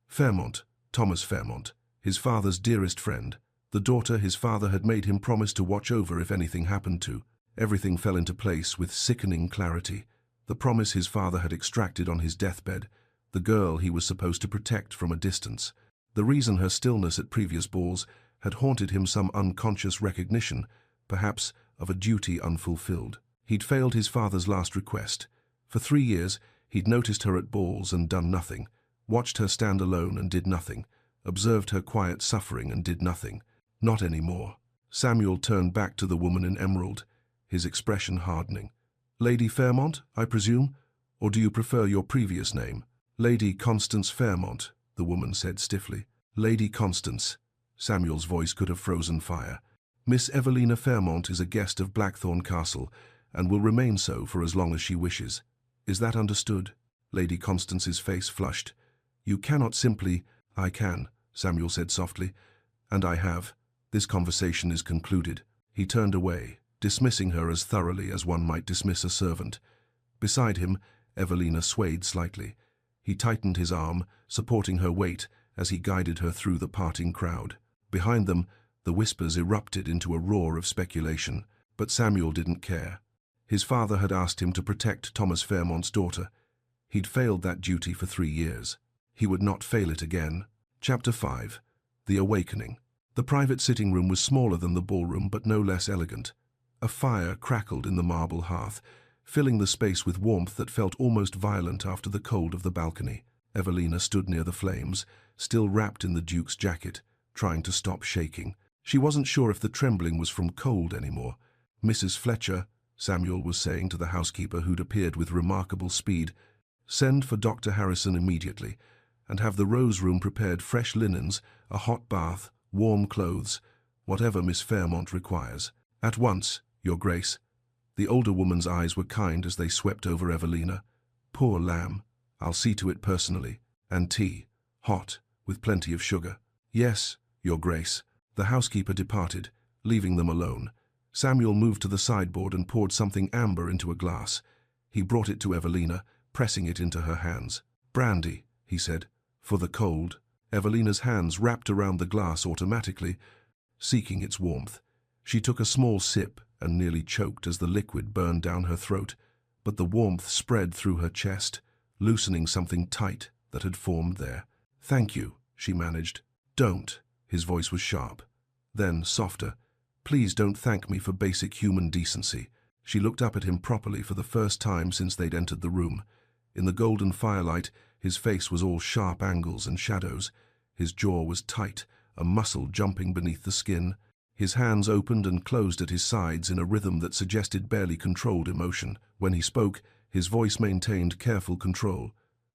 Fairmont, Thomas Fairmont, his father's dearest friend, the daughter his father had made him promise to watch over if anything happened to. Everything fell into place with sickening clarity. The promise his father had extracted on his deathbed, the girl he was supposed to protect from a distance. The reason her stillness at previous balls had haunted him some unconscious recognition, perhaps of a duty unfulfilled. He'd failed his father's last request. For 3 years, he'd noticed her at balls and done nothing, watched her stand alone and did nothing, observed her quiet suffering and did nothing. Not anymore. Samuel turned back to the woman in emerald, his expression hardening. "Lady Fairmont, I presume? Or do you prefer your previous name?" "Lady Constance Fairmont," the woman said stiffly. "Lady Constance." Samuel's voice could have frozen fire. "Miss Evelina Fairmont is a guest of Blackthorn Castle, and will remain so for as long as she wishes. Is that understood?" Lady Constance's face flushed. "You cannot simply—" "I can," Samuel said softly, "and I have. This conversation is concluded." He turned away, dismissing her as thoroughly as one might dismiss a servant. Beside him, Evelina swayed slightly. He tightened his arm, supporting her weight as he guided her through the parting crowd. Behind them, the whispers erupted into a roar of speculation, but Samuel didn't care. His father had asked him to protect Thomas Fairmont's daughter. He'd failed that duty for 3 years. He would not fail it again. Chapter 5. The Awakening. The private sitting room was smaller than the ballroom, but no less elegant. A fire crackled in the marble hearth, filling the space with warmth that felt almost violent after the cold of the balcony. Evelina stood near the flames, still wrapped in the Duke's jacket, trying to stop shaking. She wasn't sure if the trembling was from cold anymore. "Mrs. Fletcher," Samuel was saying to the housekeeper, who'd appeared with remarkable speed, "send for Dr. Harrison immediately, and have the Rose Room prepared fresh linens, a hot bath, warm clothes, whatever Miss Fairmont requires. At once, Your Grace." The older woman's eyes were kind as they swept over Evelina. "Poor lamb. I'll see to it personally. And tea. Hot, with plenty of sugar." "Yes, Your Grace." The housekeeper departed, leaving them alone. Samuel moved to the sideboard and poured something amber into a glass. He brought it to Evelina, pressing it into her hands. "Brandy," he said, "for the cold." Evelina's hands wrapped around the glass automatically, seeking its warmth. She took a small sip and nearly choked as the liquid burned down her throat, but the warmth spread through her chest, loosening something tight that had formed there. "Thank you," she managed. "Don't." His voice was sharp. Then, softer. "Please don't thank me for basic human decency." She looked up at him properly for the first time since they'd entered the room. In the golden firelight, his face was all sharp angles and shadows. His jaw was tight, a muscle jumping beneath the skin. His hands opened and closed at his sides in a rhythm that suggested barely controlled emotion. When he spoke, his voice maintained careful control,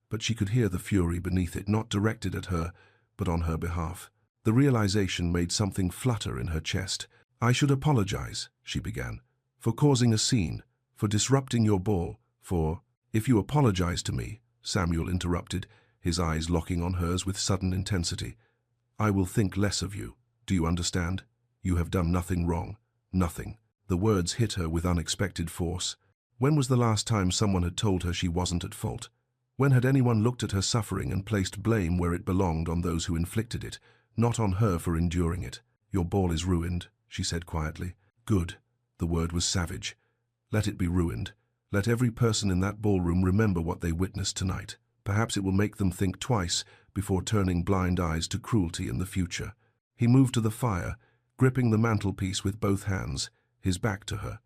but she could hear the fury beneath it, not directed at her, but on her behalf. The realization made something flutter in her chest. "I should apologize," she began, "for causing a scene, for disrupting your ball, for—" "If you apologize to me," Samuel interrupted, his eyes locking on hers with sudden intensity, "I will think less of you. Do you understand? You have done nothing wrong. Nothing." The words hit her with unexpected force. When was the last time someone had told her she wasn't at fault? When had anyone looked at her suffering and placed blame where it belonged on those who inflicted it, not on her for enduring it? "Your ball is ruined," she said quietly. "Good." The word was savage. "Let it be ruined. Let every person in that ballroom remember what they witnessed tonight. Perhaps it will make them think twice before turning blind eyes to cruelty in the future." He moved to the fire, gripping the mantelpiece with both hands, his back to her.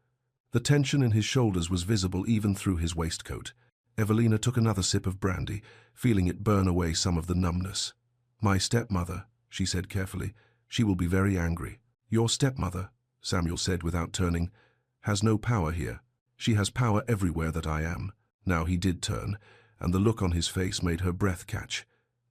The tension in his shoulders was visible even through his waistcoat. Evelina took another sip of brandy, feeling it burn away some of the numbness. "My stepmother," she said carefully. "She will be very angry." "Your stepmother," Samuel said without turning, "has no power here. She has power everywhere that I am." Now he did turn, and the look on his face made her breath catch.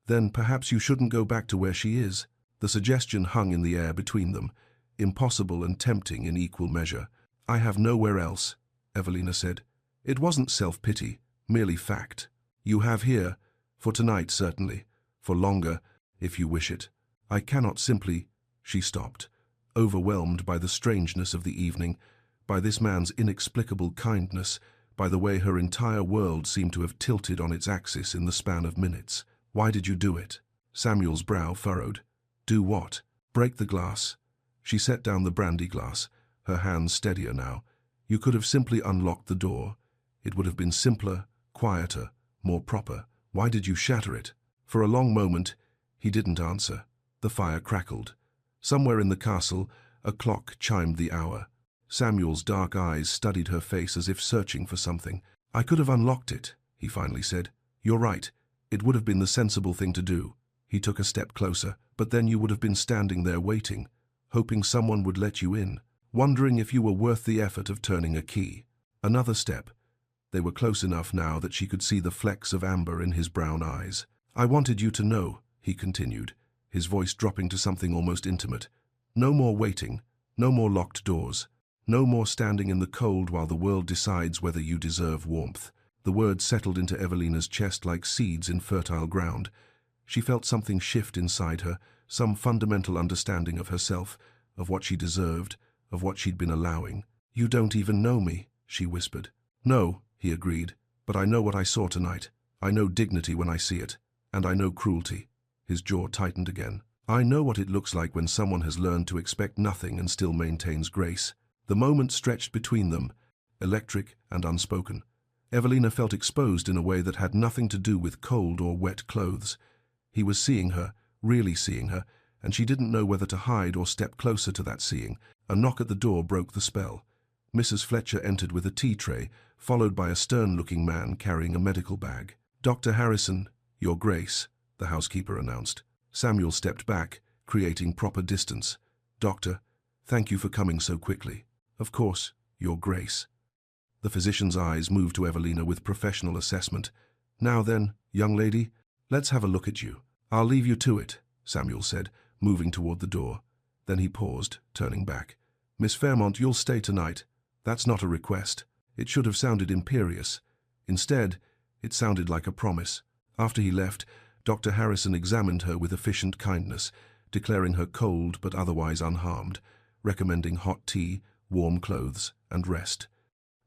"Then perhaps you shouldn't go back to where she is." The suggestion hung in the air between them, impossible and tempting in equal measure. "I have nowhere else," Evelina said. It wasn't self-pity, merely fact. "You have here, for tonight certainly, for longer, if you wish it. I cannot simply—" She stopped, overwhelmed by the strangeness of the evening, by this man's inexplicable kindness, by the way her entire world seemed to have tilted on its axis in the span of minutes. "Why did you do it?" Samuel's brow furrowed. "Do what?" "Break the glass." She set down the brandy glass, her hands steadier now. "You could have simply unlocked the door. It would have been simpler, quieter, more proper. Why did you shatter it?" For a long moment, he didn't answer. The fire crackled. Somewhere in the castle, a clock chimed the hour. Samuel's dark eyes studied her face as if searching for something. "I could have unlocked it," he finally said. "You're right. It would have been the sensible thing to do." He took a step closer, "But then you would have been standing there waiting, hoping someone would let you in, wondering if you were worth the effort of turning a key." Another step. They were close enough now that she could see the flecks of amber in his brown eyes. "I wanted you to know," he continued, his voice dropping to something almost intimate. "No more waiting, no more locked doors. No more standing in the cold while the world decides whether you deserve warmth." The words settled into Evelina's chest like seeds in fertile ground. She felt something shift inside her, some fundamental understanding of herself, of what she deserved, of what she'd been allowing. "You don't even know me," she whispered. "No," he agreed, "but I know what I saw tonight. I know dignity when I see it, and I know cruelty." His jaw tightened again. "I know what it looks like when someone has learned to expect nothing and still maintains grace." The moment stretched between them, electric and unspoken. Evelina felt exposed in a way that had nothing to do with cold or wet clothes. He was seeing her, really seeing her, and she didn't know whether to hide or step closer to that seeing. A knock at the door broke the spell. Mrs. Fletcher entered with a tea tray, followed by a stern-looking man carrying a medical bag. "Dr. Harrison, Your Grace," the housekeeper announced. Samuel stepped back, creating proper distance. "Doctor, thank you for coming so quickly." "Of course, Your Grace." The physician's eyes moved to Evelina with professional assessment. "Now then, young lady, let's have a look at you." "I'll leave you to it," Samuel said, moving toward the door. Then he paused, turning back. "Miss Fairmont, you'll stay tonight. That's not a request." It should have sounded imperious. Instead, it sounded like a promise. After he left, Dr. Harrison examined her with efficient kindness, declaring her cold but otherwise unharmed, recommending hot tea, warm clothes, and rest.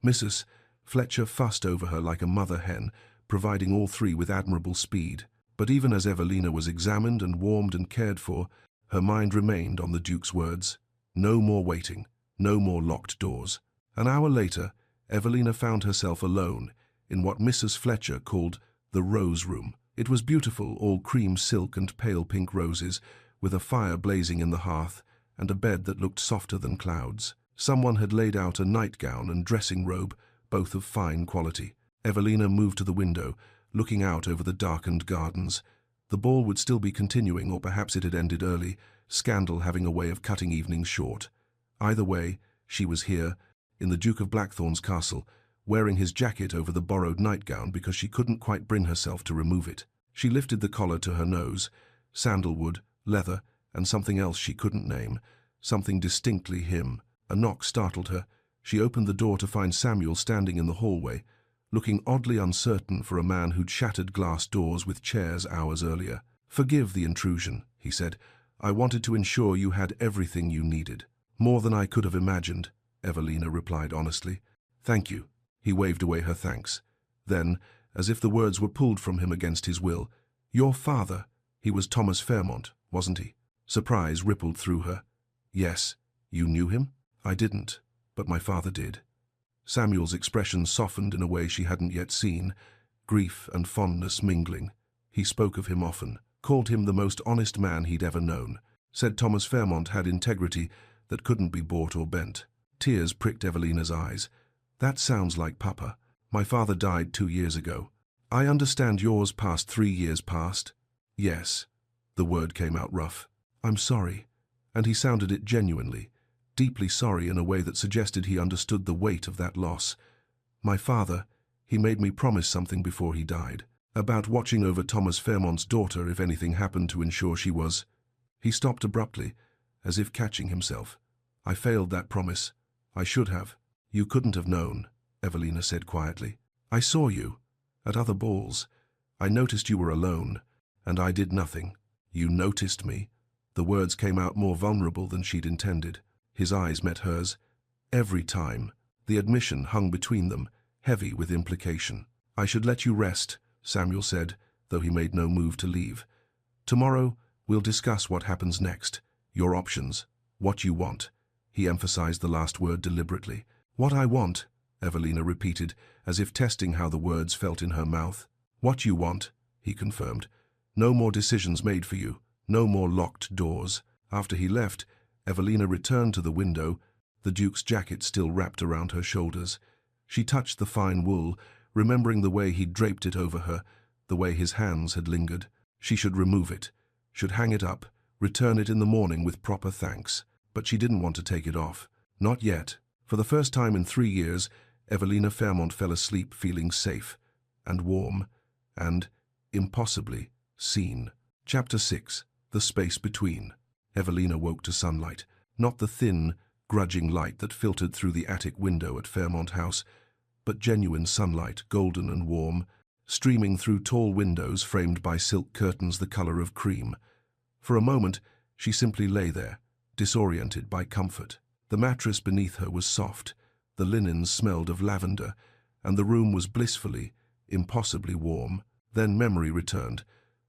Mrs. Fletcher fussed over her like a mother hen, providing all three with admirable speed. But even as Evelina was examined and warmed and cared for, her mind remained on the Duke's words. No more waiting, no more locked doors. An hour later, Evelina found herself alone in what Mrs. Fletcher called the Rose Room. It was beautiful, all cream silk and pale pink roses, with a fire blazing in the hearth and a bed that looked softer than clouds. Someone had laid out a nightgown and dressing robe, both of fine quality. Evelina moved to the window, looking out over the darkened gardens. The ball would still be continuing, or perhaps it had ended early, scandal having a way of cutting evenings short. Either way, she was here, in the Duke of Blackthorn's castle, wearing his jacket over the borrowed nightgown because she couldn't quite bring herself to remove it. She lifted the collar to her nose, sandalwood, leather, and something else she couldn't name, something distinctly him. A knock startled her. She opened the door to find Samuel standing in the hallway, looking oddly uncertain for a man who'd shattered glass doors with chairs hours earlier. "Forgive the intrusion," he said. "I wanted to ensure you had everything you needed." "More than I could have imagined," Evelina replied honestly. "Thank you." He waved away her thanks. Then, as if the words were pulled from him against his will, "Your father, he was Thomas Fairmont, wasn't he?" Surprise rippled through her. "Yes. You knew him?" "I didn't, but my father did." Samuel's expression softened in a way she hadn't yet seen, grief and fondness mingling. He spoke of him often, called him the most honest man he'd ever known, said Thomas Fairmont had integrity that couldn't be bought or bent. Tears pricked Evelina's eyes. "That sounds like Papa. My father died 2 years ago." "I understand yours passed 3 years past." "Yes." The word came out rough. "I'm sorry." And he sounded it genuinely, deeply sorry in a way that suggested he understood the weight of that loss. "My father, he made me promise something before he died, about watching over Thomas Fairmont's daughter if anything happened to ensure she was—" He stopped abruptly, as if catching himself. "I failed that promise. I should have." "You couldn't have known," Evelina said quietly. "I saw you, at other balls. I noticed you were alone, and I did nothing." "You noticed me?" The words came out more vulnerable than she'd intended. His eyes met hers. Every time, the admission hung between them, heavy with implication. "I should let you rest," Samuel said, though he made no move to leave. "Tomorrow, we'll discuss what happens next, your options, what you want." He emphasized the last word deliberately. "What I want," Evelina repeated, as if testing how the words felt in her mouth. "What you want," he confirmed. "No more decisions made for you, no more locked doors." After he left, Evelina returned to the window, the Duke's jacket still wrapped around her shoulders. She touched the fine wool, remembering the way he'd draped it over her, the way his hands had lingered. She should remove it, should hang it up, return it in the morning with proper thanks. But she didn't want to take it off. Not yet. For the first time in 3 years, Evelina Fairmont fell asleep feeling safe, and warm, and, impossibly, seen. Chapter 6. The Space Between. Evelina woke to sunlight, not the thin, grudging light that filtered through the attic window at Fairmont House, but genuine sunlight, golden and warm, streaming through tall windows framed by silk curtains the color of cream. For a moment, she simply lay there, disoriented by comfort. The mattress beneath her was soft, the linens smelled of lavender, and the room was blissfully, impossibly warm. Then memory returned.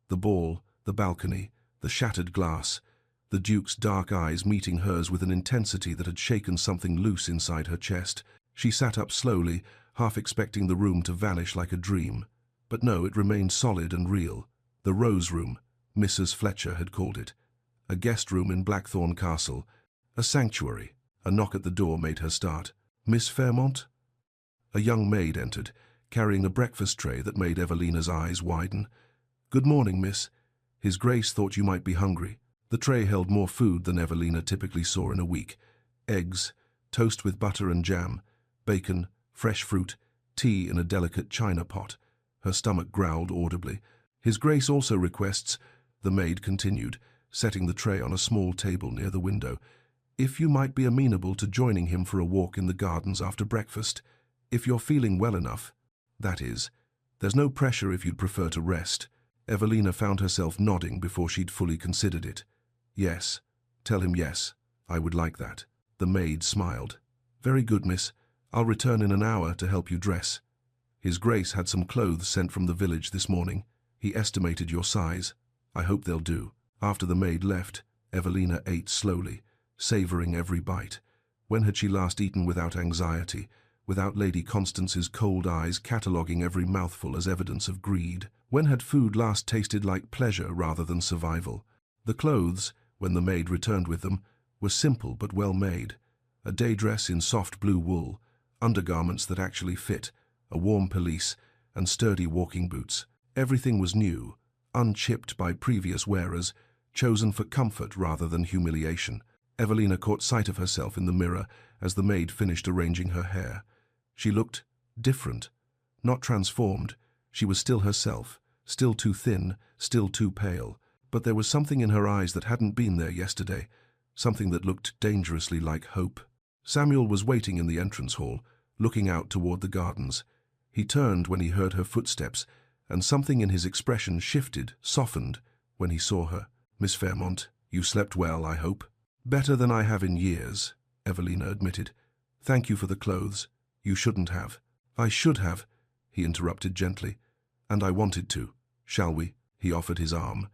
The ball, the balcony, the shattered glass, the Duke's dark eyes meeting hers with an intensity that had shaken something loose inside her chest. She sat up slowly, half expecting the room to vanish like a dream. But no, it remained solid and real. The Rose Room, Mrs. Fletcher had called it. A guest room in Blackthorn Castle. A sanctuary. A knock at the door made her start. "Miss Fairmont?" A young maid entered, carrying a breakfast tray that made Evelina's eyes widen. "Good morning, miss. His Grace thought you might be hungry." The tray held more food than Evelina typically saw in a week. Eggs, toast with butter and jam, bacon, fresh fruit, tea in a delicate china pot. Her stomach growled audibly. "His Grace also requests," the maid continued, setting the tray on a small table near the window, "if you might be amenable to joining him for a walk in the gardens after breakfast. If you're feeling well enough, that is. There's no pressure if you'd prefer to rest." Evelina found herself nodding before she'd fully considered it. "Yes. Tell him yes. I would like that." The maid smiled. "Very good, miss. I'll return in an hour to help you dress. His Grace had some clothes sent from the village this morning. He estimated your size. I hope they'll do." After the maid left, Evelina ate slowly, savouring every bite. When had she last eaten without anxiety, without Lady Constance's cold eyes cataloguing every mouthful as evidence of greed? When had food last tasted like pleasure rather than survival? The clothes, when the maid returned with them, were simple but well made. A day dress in soft blue wool, undergarments that actually fit, a warm pelisse, and sturdy walking boots. Everything was new, unchipped by previous wearers, chosen for comfort rather than humiliation. Evelina caught sight of herself in the mirror as the maid finished arranging her hair. She looked different, not transformed. She was still herself, still too thin, still too pale. But there was something in her eyes that hadn't been there yesterday, something that looked dangerously like hope. Samuel was waiting in the entrance hall, looking out toward the gardens. He turned when he heard her footsteps, and something in his expression shifted, softened, when he saw her. "Miss Fairmont, you slept well, I hope?" "Better than I have in years," Evelina admitted. "Thank you for the clothes. You shouldn't have." "I should have," he interrupted gently. "And I wanted to. Shall we?" He offered his arm.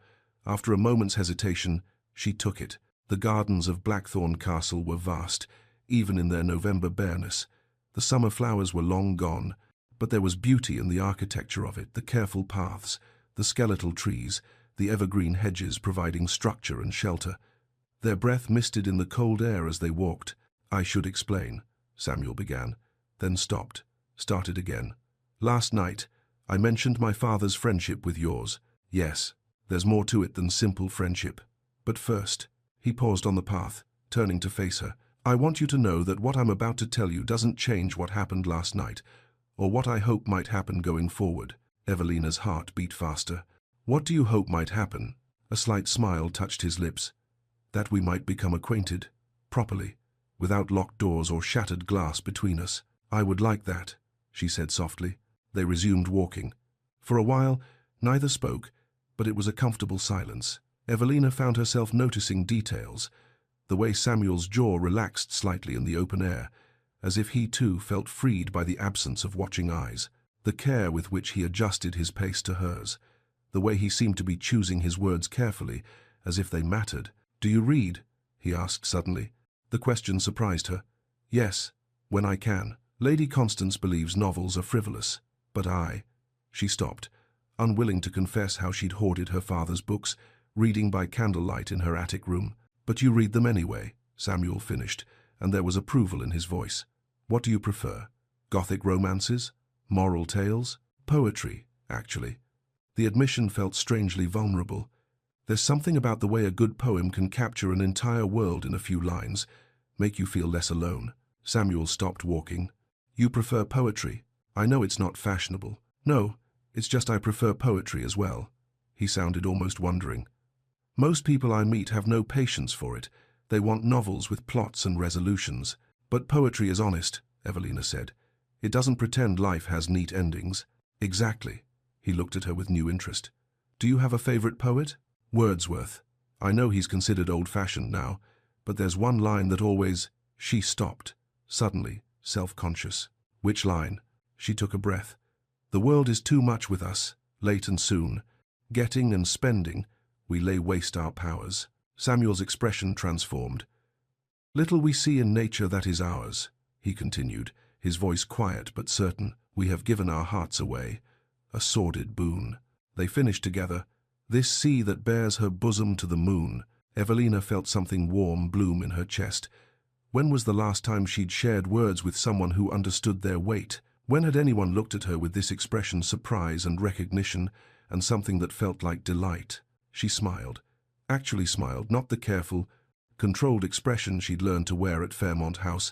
After a moment's hesitation, she took it. The gardens of Blackthorn Castle were vast, even in their November bareness. The summer flowers were long gone, but there was beauty in the architecture of it, the careful paths, the skeletal trees, the evergreen hedges providing structure and shelter. Their breath misted in the cold air as they walked. "I should explain," Samuel began, then stopped, started again. "Last night, I mentioned my father's friendship with yours. Yes, there's more to it than simple friendship. But first," he paused on the path, turning to face her, "I want you to know that what I'm about to tell you doesn't change what happened last night, or what I hope might happen going forward." Evelina's heart beat faster. "What do you hope might happen?" A slight smile touched his lips. "That we might become acquainted, properly, without locked doors or shattered glass between us." "I would like that," she said softly. They resumed walking. For a while, neither spoke, but it was a comfortable silence. Evelina found herself noticing details, the way Samuel's jaw relaxed slightly in the open air, as if he too felt freed by the absence of watching eyes, the care with which he adjusted his pace to hers, the way he seemed to be choosing his words carefully, as if they mattered. "Do you read?" he asked suddenly. The question surprised her. "Yes, when I can. Lady Constance believes novels are frivolous, but I—" She stopped, unwilling to confess how she'd hoarded her father's books, reading by candlelight in her attic room. "But you read them anyway," Samuel finished, and there was approval in his voice. "What do you prefer? Gothic romances? Moral tales? Poetry, actually." The admission felt strangely vulnerable. There's something about the way a good poem can capture an entire world in a few lines, make you feel less alone. Samuel stopped walking. "You prefer poetry? I know it's not fashionable." "No, it's just I prefer poetry as well." He sounded almost wondering. "Most people I meet have no patience for it. They want novels with plots and resolutions. But poetry is honest," Evelina said. "It doesn't pretend life has neat endings." "Exactly." He looked at her with new interest. "Do you have a favorite poet?" "Wordsworth. I know he's considered old-fashioned now, but there's one line that always—" She stopped, suddenly, self-conscious. "Which line?" She took a breath. "The world is too much with us, late and soon. Getting and spending, we lay waste our powers." Samuel's expression transformed. "Little we see in nature that is ours," he continued, his voice quiet but certain. "We have given our hearts away. A sordid boon." They finished together. "This sea that bears her bosom to the moon." Evelina felt something warm bloom in her chest. When was the last time she'd shared words with someone who understood their weight? When had anyone looked at her with this expression, surprise and recognition, and something that felt like delight? She smiled. Actually smiled, not the careful, controlled expression she'd learned to wear at Fairmont House,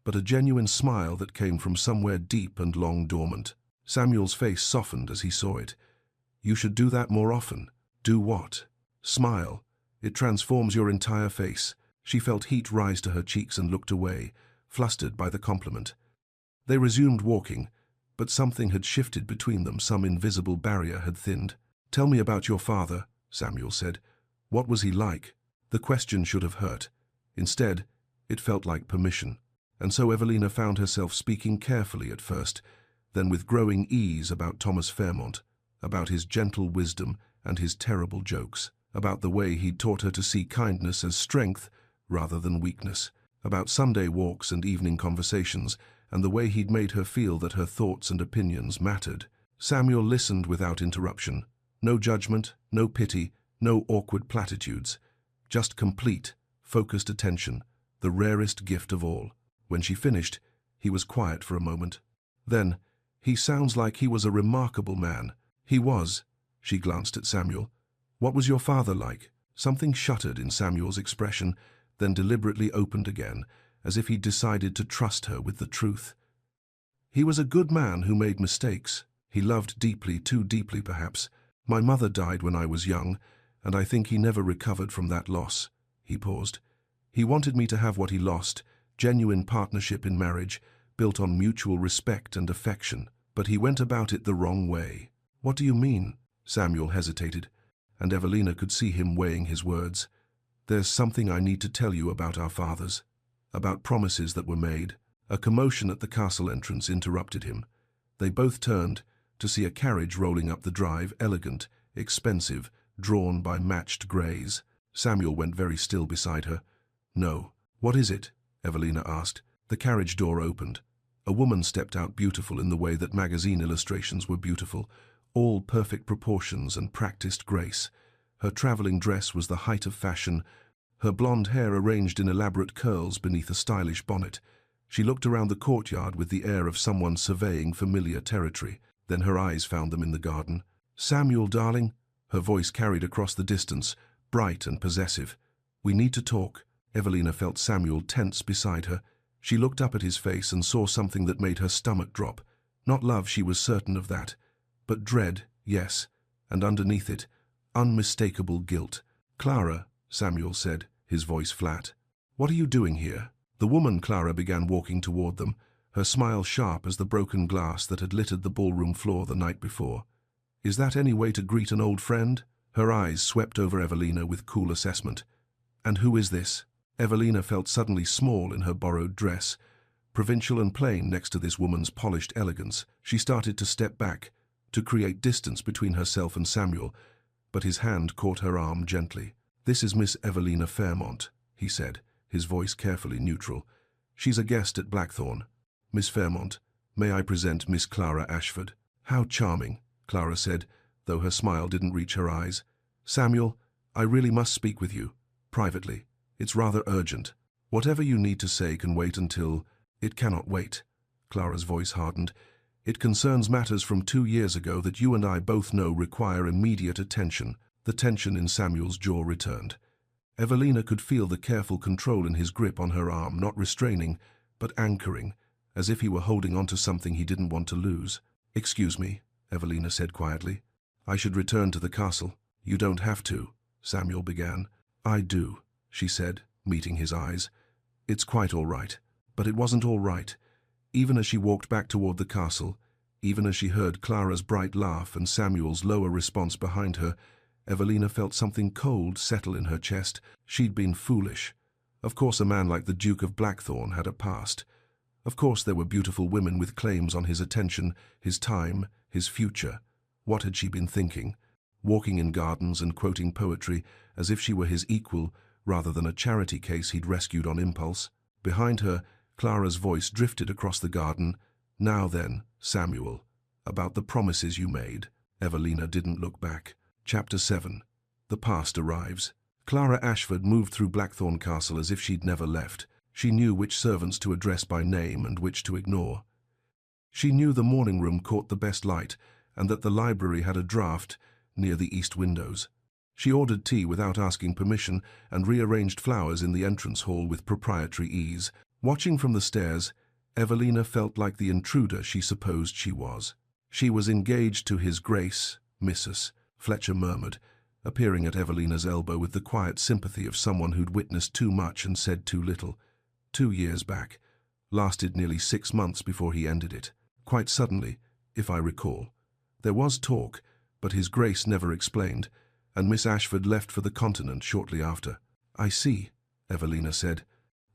but a genuine smile that came from somewhere deep and long dormant. Samuel's face softened as he saw it. "You should do that more often." "Do what?" "Smile. It transforms your entire face." She felt heat rise to her cheeks and looked away, flustered by the compliment. They resumed walking, but something had shifted between them, some invisible barrier had thinned. "Tell me about your father," Samuel said. "What was he like?" The question should have hurt. Instead, it felt like permission. And so Evelina found herself speaking carefully at first, then with growing ease about Thomas Fairmont, about his gentle wisdom and his terrible jokes, about the way he'd taught her to see kindness as strength rather than weakness, about Sunday walks and evening conversations, and the way he'd made her feel that her thoughts and opinions mattered. Samuel listened without interruption. No judgment, no pity, no awkward platitudes. Just complete, focused attention, the rarest gift of all. When she finished, he was quiet for a moment. Then, "He sounds like he was a remarkable man." "He was." She glanced at Samuel. "What was your father like?" Something shuttered in Samuel's expression, then deliberately opened again, as if he'd decided to trust her with the truth. "He was a good man who made mistakes. He loved deeply, too deeply perhaps. My mother died when I was young, and I think he never recovered from that loss." He paused. "He wanted me to have what he lost, genuine partnership in marriage, built on mutual respect and affection, but he went about it the wrong way." "What do you mean?" Samuel hesitated, and Evelina could see him weighing his words. "There's something I need to tell you about our fathers, about promises that were made." A commotion at the castle entrance interrupted him. They both turned to see a carriage rolling up the drive, elegant, expensive, drawn by matched greys. Samuel went very still beside her. "No." "What is it?" Evelina asked. The carriage door opened. A woman stepped out, beautiful in the way that magazine illustrations were beautiful, all perfect proportions and practiced grace. Her traveling dress was the height of fashion, her blonde hair arranged in elaborate curls beneath a stylish bonnet. She looked around the courtyard with the air of someone surveying familiar territory. Then her eyes found them in the garden. "Samuel, darling," her voice carried across the distance, bright and possessive. "We need to talk." Evelina felt Samuel tense beside her. She looked up at his face and saw something that made her stomach drop. Not love, she was certain of that, but dread, yes, and underneath it, unmistakable guilt. "Clara," Samuel said, his voice flat. "What are you doing here?" The woman Clara began walking toward them, her smile sharp as the broken glass that had littered the ballroom floor the night before. "Is that any way to greet an old friend?" Her eyes swept over Evelina with cool assessment. "And who is this?" Evelina felt suddenly small in her borrowed dress, provincial and plain next to this woman's polished elegance. She started to step back, to create distance between herself and Samuel, but his hand caught her arm gently. "This is Miss Evelina Fairmont," he said, his voice carefully neutral. "She's a guest at Blackthorn. Miss Fairmont, may I present Miss Clara Ashford?" "How charming," Clara said, though her smile didn't reach her eyes. "Samuel, I really must speak with you, privately. It's rather urgent. Whatever you need to say can wait until—" "It cannot wait." Clara's voice hardened. "It concerns matters from 2 years ago that you and I both know require immediate attention." The tension in Samuel's jaw returned. Evelina could feel the careful control in his grip on her arm, not restraining, but anchoring, as if he were holding on to something he didn't want to lose. "Excuse me," Evelina said quietly. "I should return to the castle." "You don't have to," Samuel began. "I do," she said, meeting his eyes. "It's quite all right." But it wasn't all right. Even as she walked back toward the castle, even as she heard Clara's bright laugh and Samuel's lower response behind her, Evelina felt something cold settle in her chest. She'd been foolish. Of course a man like the Duke of Blackthorn had a past. Of course there were beautiful women with claims on his attention, his time, his future. What had she been thinking? Walking in gardens and quoting poetry as if she were his equal, rather than a charity case he'd rescued on impulse. Behind her, Clara's voice drifted across the garden. Now then, Samuel, about the promises you made. Evelina didn't look back. Chapter 7. The past arrives. Clara Ashford moved through Blackthorn Castle as if she'd never left. She knew which servants to address by name and which to ignore. She knew the morning room caught the best light and that the library had a draught near the east windows. She ordered tea without asking permission and rearranged flowers in the entrance hall with proprietary ease. Watching from the stairs, Evelina felt like the intruder she supposed she was. She was engaged to His Grace, Mrs. Fletcher murmured, appearing at Evelina's elbow with the quiet sympathy of someone who'd witnessed too much and said too little. 2 years back. Lasted nearly 6 months before he ended it. Quite suddenly, if I recall. There was talk, but His Grace never explained, and Miss Ashford left for the continent shortly after. I see, Evelina said,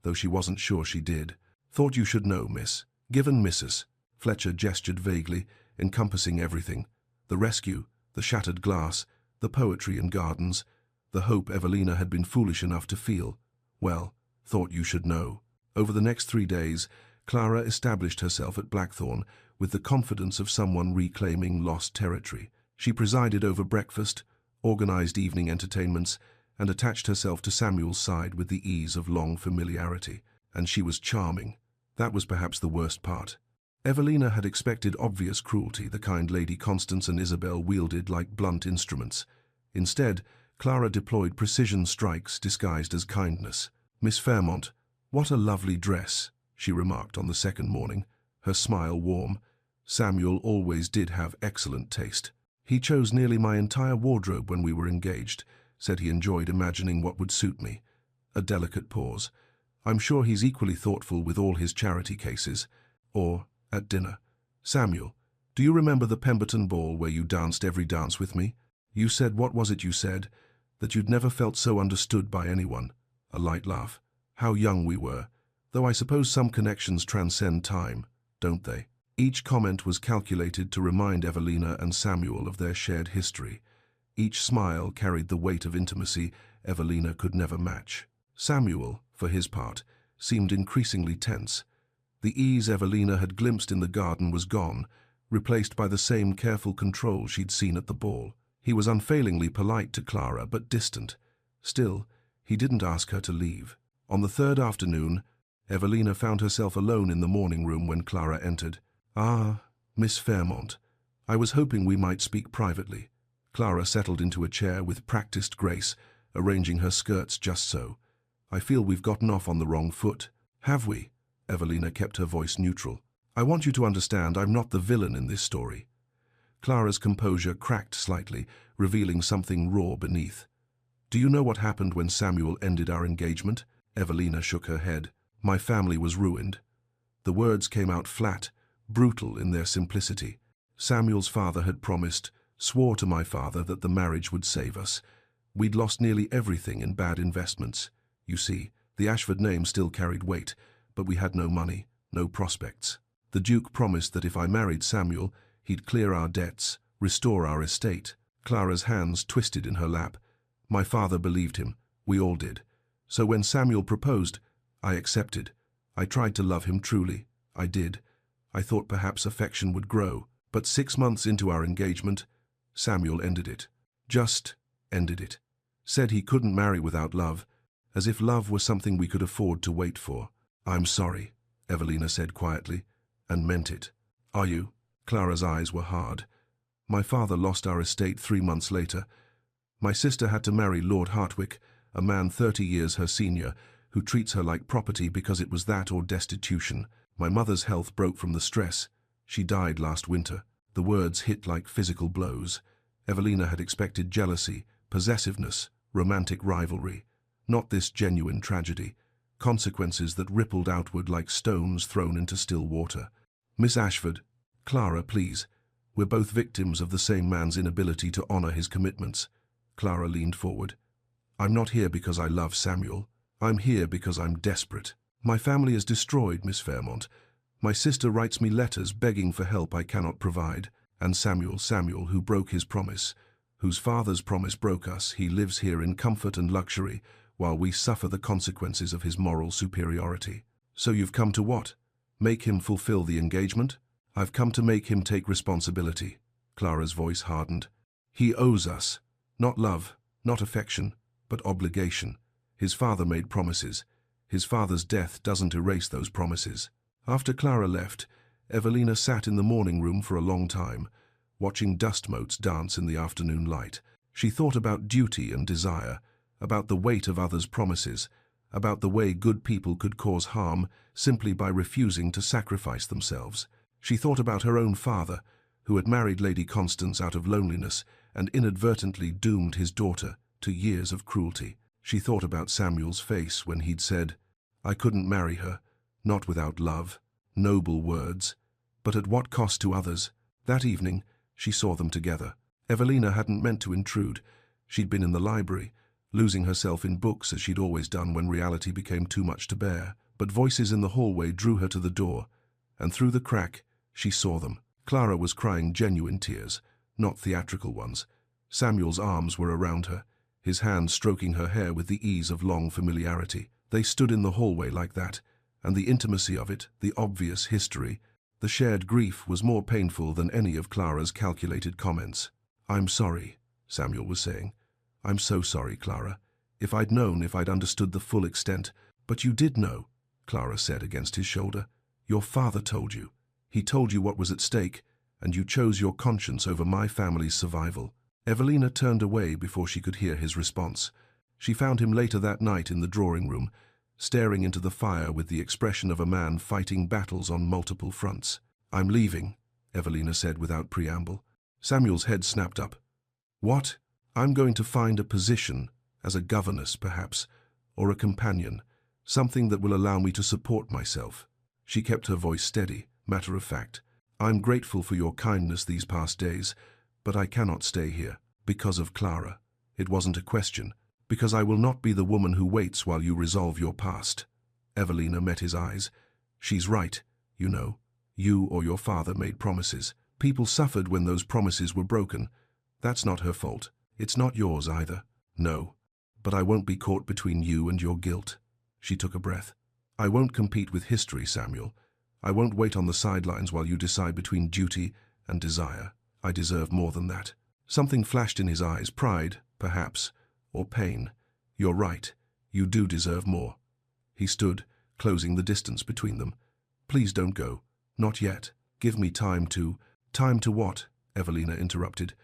though she wasn't sure she did. Thought you should know, miss. Given Mrs. Fletcher gestured vaguely, encompassing everything. The rescue, the shattered glass, the poetry and gardens, the hope Evelina had been foolish enough to feel. Well, thought you should know. Over the next 3 days, Clara established herself at Blackthorn with the confidence of someone reclaiming lost territory. She presided over breakfast, organized evening entertainments, and attached herself to Samuel's side with the ease of long familiarity. And she was charming. That was perhaps the worst part. Evelina had expected obvious cruelty, the kind Lady Constance and Isabel wielded like blunt instruments. Instead, Clara deployed precision strikes disguised as kindness. Miss Fairmont, what a lovely dress, she remarked on the second morning, her smile warm. Samuel always did have excellent taste. He chose nearly my entire wardrobe when we were engaged, said he enjoyed imagining what would suit me. A delicate pause. I'm sure he's equally thoughtful with all his charity cases. Or, at dinner. Samuel, do you remember the Pemberton ball where you danced every dance with me? You said, what was it you said? That you'd never felt so understood by anyone. A light laugh. How young we were. Though I suppose some connections transcend time, don't they? Each comment was calculated to remind Evelina and Samuel of their shared history. Each smile carried the weight of intimacy Evelina could never match. Samuel, for his part, seemed increasingly tense. The ease Evelina had glimpsed in the garden was gone, replaced by the same careful control she'd seen at the ball. He was unfailingly polite to Clara, but distant. Still, he didn't ask her to leave. On the third afternoon, Evelina found herself alone in the morning room when Clara entered. Ah, Miss Fairmont, I was hoping we might speak privately. Clara settled into a chair with practiced grace, arranging her skirts just so. I feel we've gotten off on the wrong foot. Have we? Evelina kept her voice neutral. I want you to understand I'm not the villain in this story. Clara's composure cracked slightly, revealing something raw beneath. Do you know what happened when Samuel ended our engagement? Evelina shook her head. My family was ruined. The words came out flat, brutal in their simplicity. Samuel's father had promised, swore to my father that the marriage would save us. We'd lost nearly everything in bad investments. You see, the Ashford name still carried weight, but we had no money, no prospects. The Duke promised that if I married Samuel, he'd clear our debts, restore our estate. Clara's hands twisted in her lap. My father believed him. We all did. So when Samuel proposed, I accepted. I tried to love him truly. I did. I thought perhaps affection would grow. But 6 months into our engagement, Samuel ended it. Just ended it. Said he couldn't marry without love, as if love were something we could afford to wait for. I'm sorry, Evelina said quietly, and meant it. Are you? Clara's eyes were hard. My father lost our estate 3 months later. My sister had to marry Lord Hartwick, a man 30 years her senior, who treats her like property because it was that or destitution. My mother's health broke from the stress. She died last winter. The words hit like physical blows. Evelina had expected jealousy, possessiveness, romantic rivalry. Not this genuine tragedy. Consequences that rippled outward like stones thrown into still water. Miss Ashford, Clara, please. We're both victims of the same man's inability to honor his commitments. Clara leaned forward. I'm not here because I love Samuel. I'm here because I'm desperate. My family is destroyed, Miss Fairmont. My sister writes me letters begging for help I cannot provide. And Samuel, who broke his promise, whose father's promise broke us, he lives here in comfort and luxury, while we suffer the consequences of his moral superiority. So you've come to what? Make him fulfill the engagement? I've come to make him take responsibility. Clara's voice hardened. He owes us. Not love, not affection, but obligation. His father made promises. His father's death doesn't erase those promises. After Clara left, Evelina sat in the morning room for a long time, watching dust motes dance in the afternoon light. She thought about duty and desire, about the weight of others' promises, about the way good people could cause harm simply by refusing to sacrifice themselves. She thought about her own father, who had married Lady Constance out of loneliness and inadvertently doomed his daughter to years of cruelty. She thought about Samuel's face when he'd said, "I couldn't marry her, not without love," noble words, but at what cost to others? That evening, she saw them together. Evelina hadn't meant to intrude. She'd been in the library, losing herself in books as she'd always done when reality became too much to bear. But voices in the hallway drew her to the door, and through the crack, she saw them. Clara was crying genuine tears, not theatrical ones. Samuel's arms were around her, his hand stroking her hair with the ease of long familiarity. They stood in the hallway like that, and the intimacy of it, the obvious history, the shared grief was more painful than any of Clara's calculated comments. "I'm sorry," Samuel was saying. "I'm so sorry, Clara. If I'd known, if I'd understood the full extent." "But you did know," Clara said against his shoulder. "Your father told you. He told you what was at stake, and you chose your conscience over my family's survival." Evelina turned away before she could hear his response. She found him later that night in the drawing room, staring into the fire with the expression of a man fighting battles on multiple fronts. "I'm leaving," Evelina said without preamble. Samuel's head snapped up. "What?" "I'm going to find a position, as a governess perhaps, or a companion, something that will allow me to support myself." She kept her voice steady, matter of fact. "I'm grateful for your kindness these past days, but I cannot stay here. Because of Clara. It wasn't a question. Because I will not be the woman who waits while you resolve your past." Evelina met his eyes. "She's right, you know. You or your father made promises. People suffered when those promises were broken. That's not her fault. It's not yours either." "No, but I won't be caught between you and your guilt." She took a breath. "I won't compete with history, Samuel. I won't wait on the sidelines while you decide between duty and desire. I deserve more than that." Something flashed in his eyes, pride, perhaps, or pain. "You're right. You do deserve more." He stood, closing the distance between them. "Please don't go. Not yet. Give me time to—" "Time to what?" Evelina interrupted.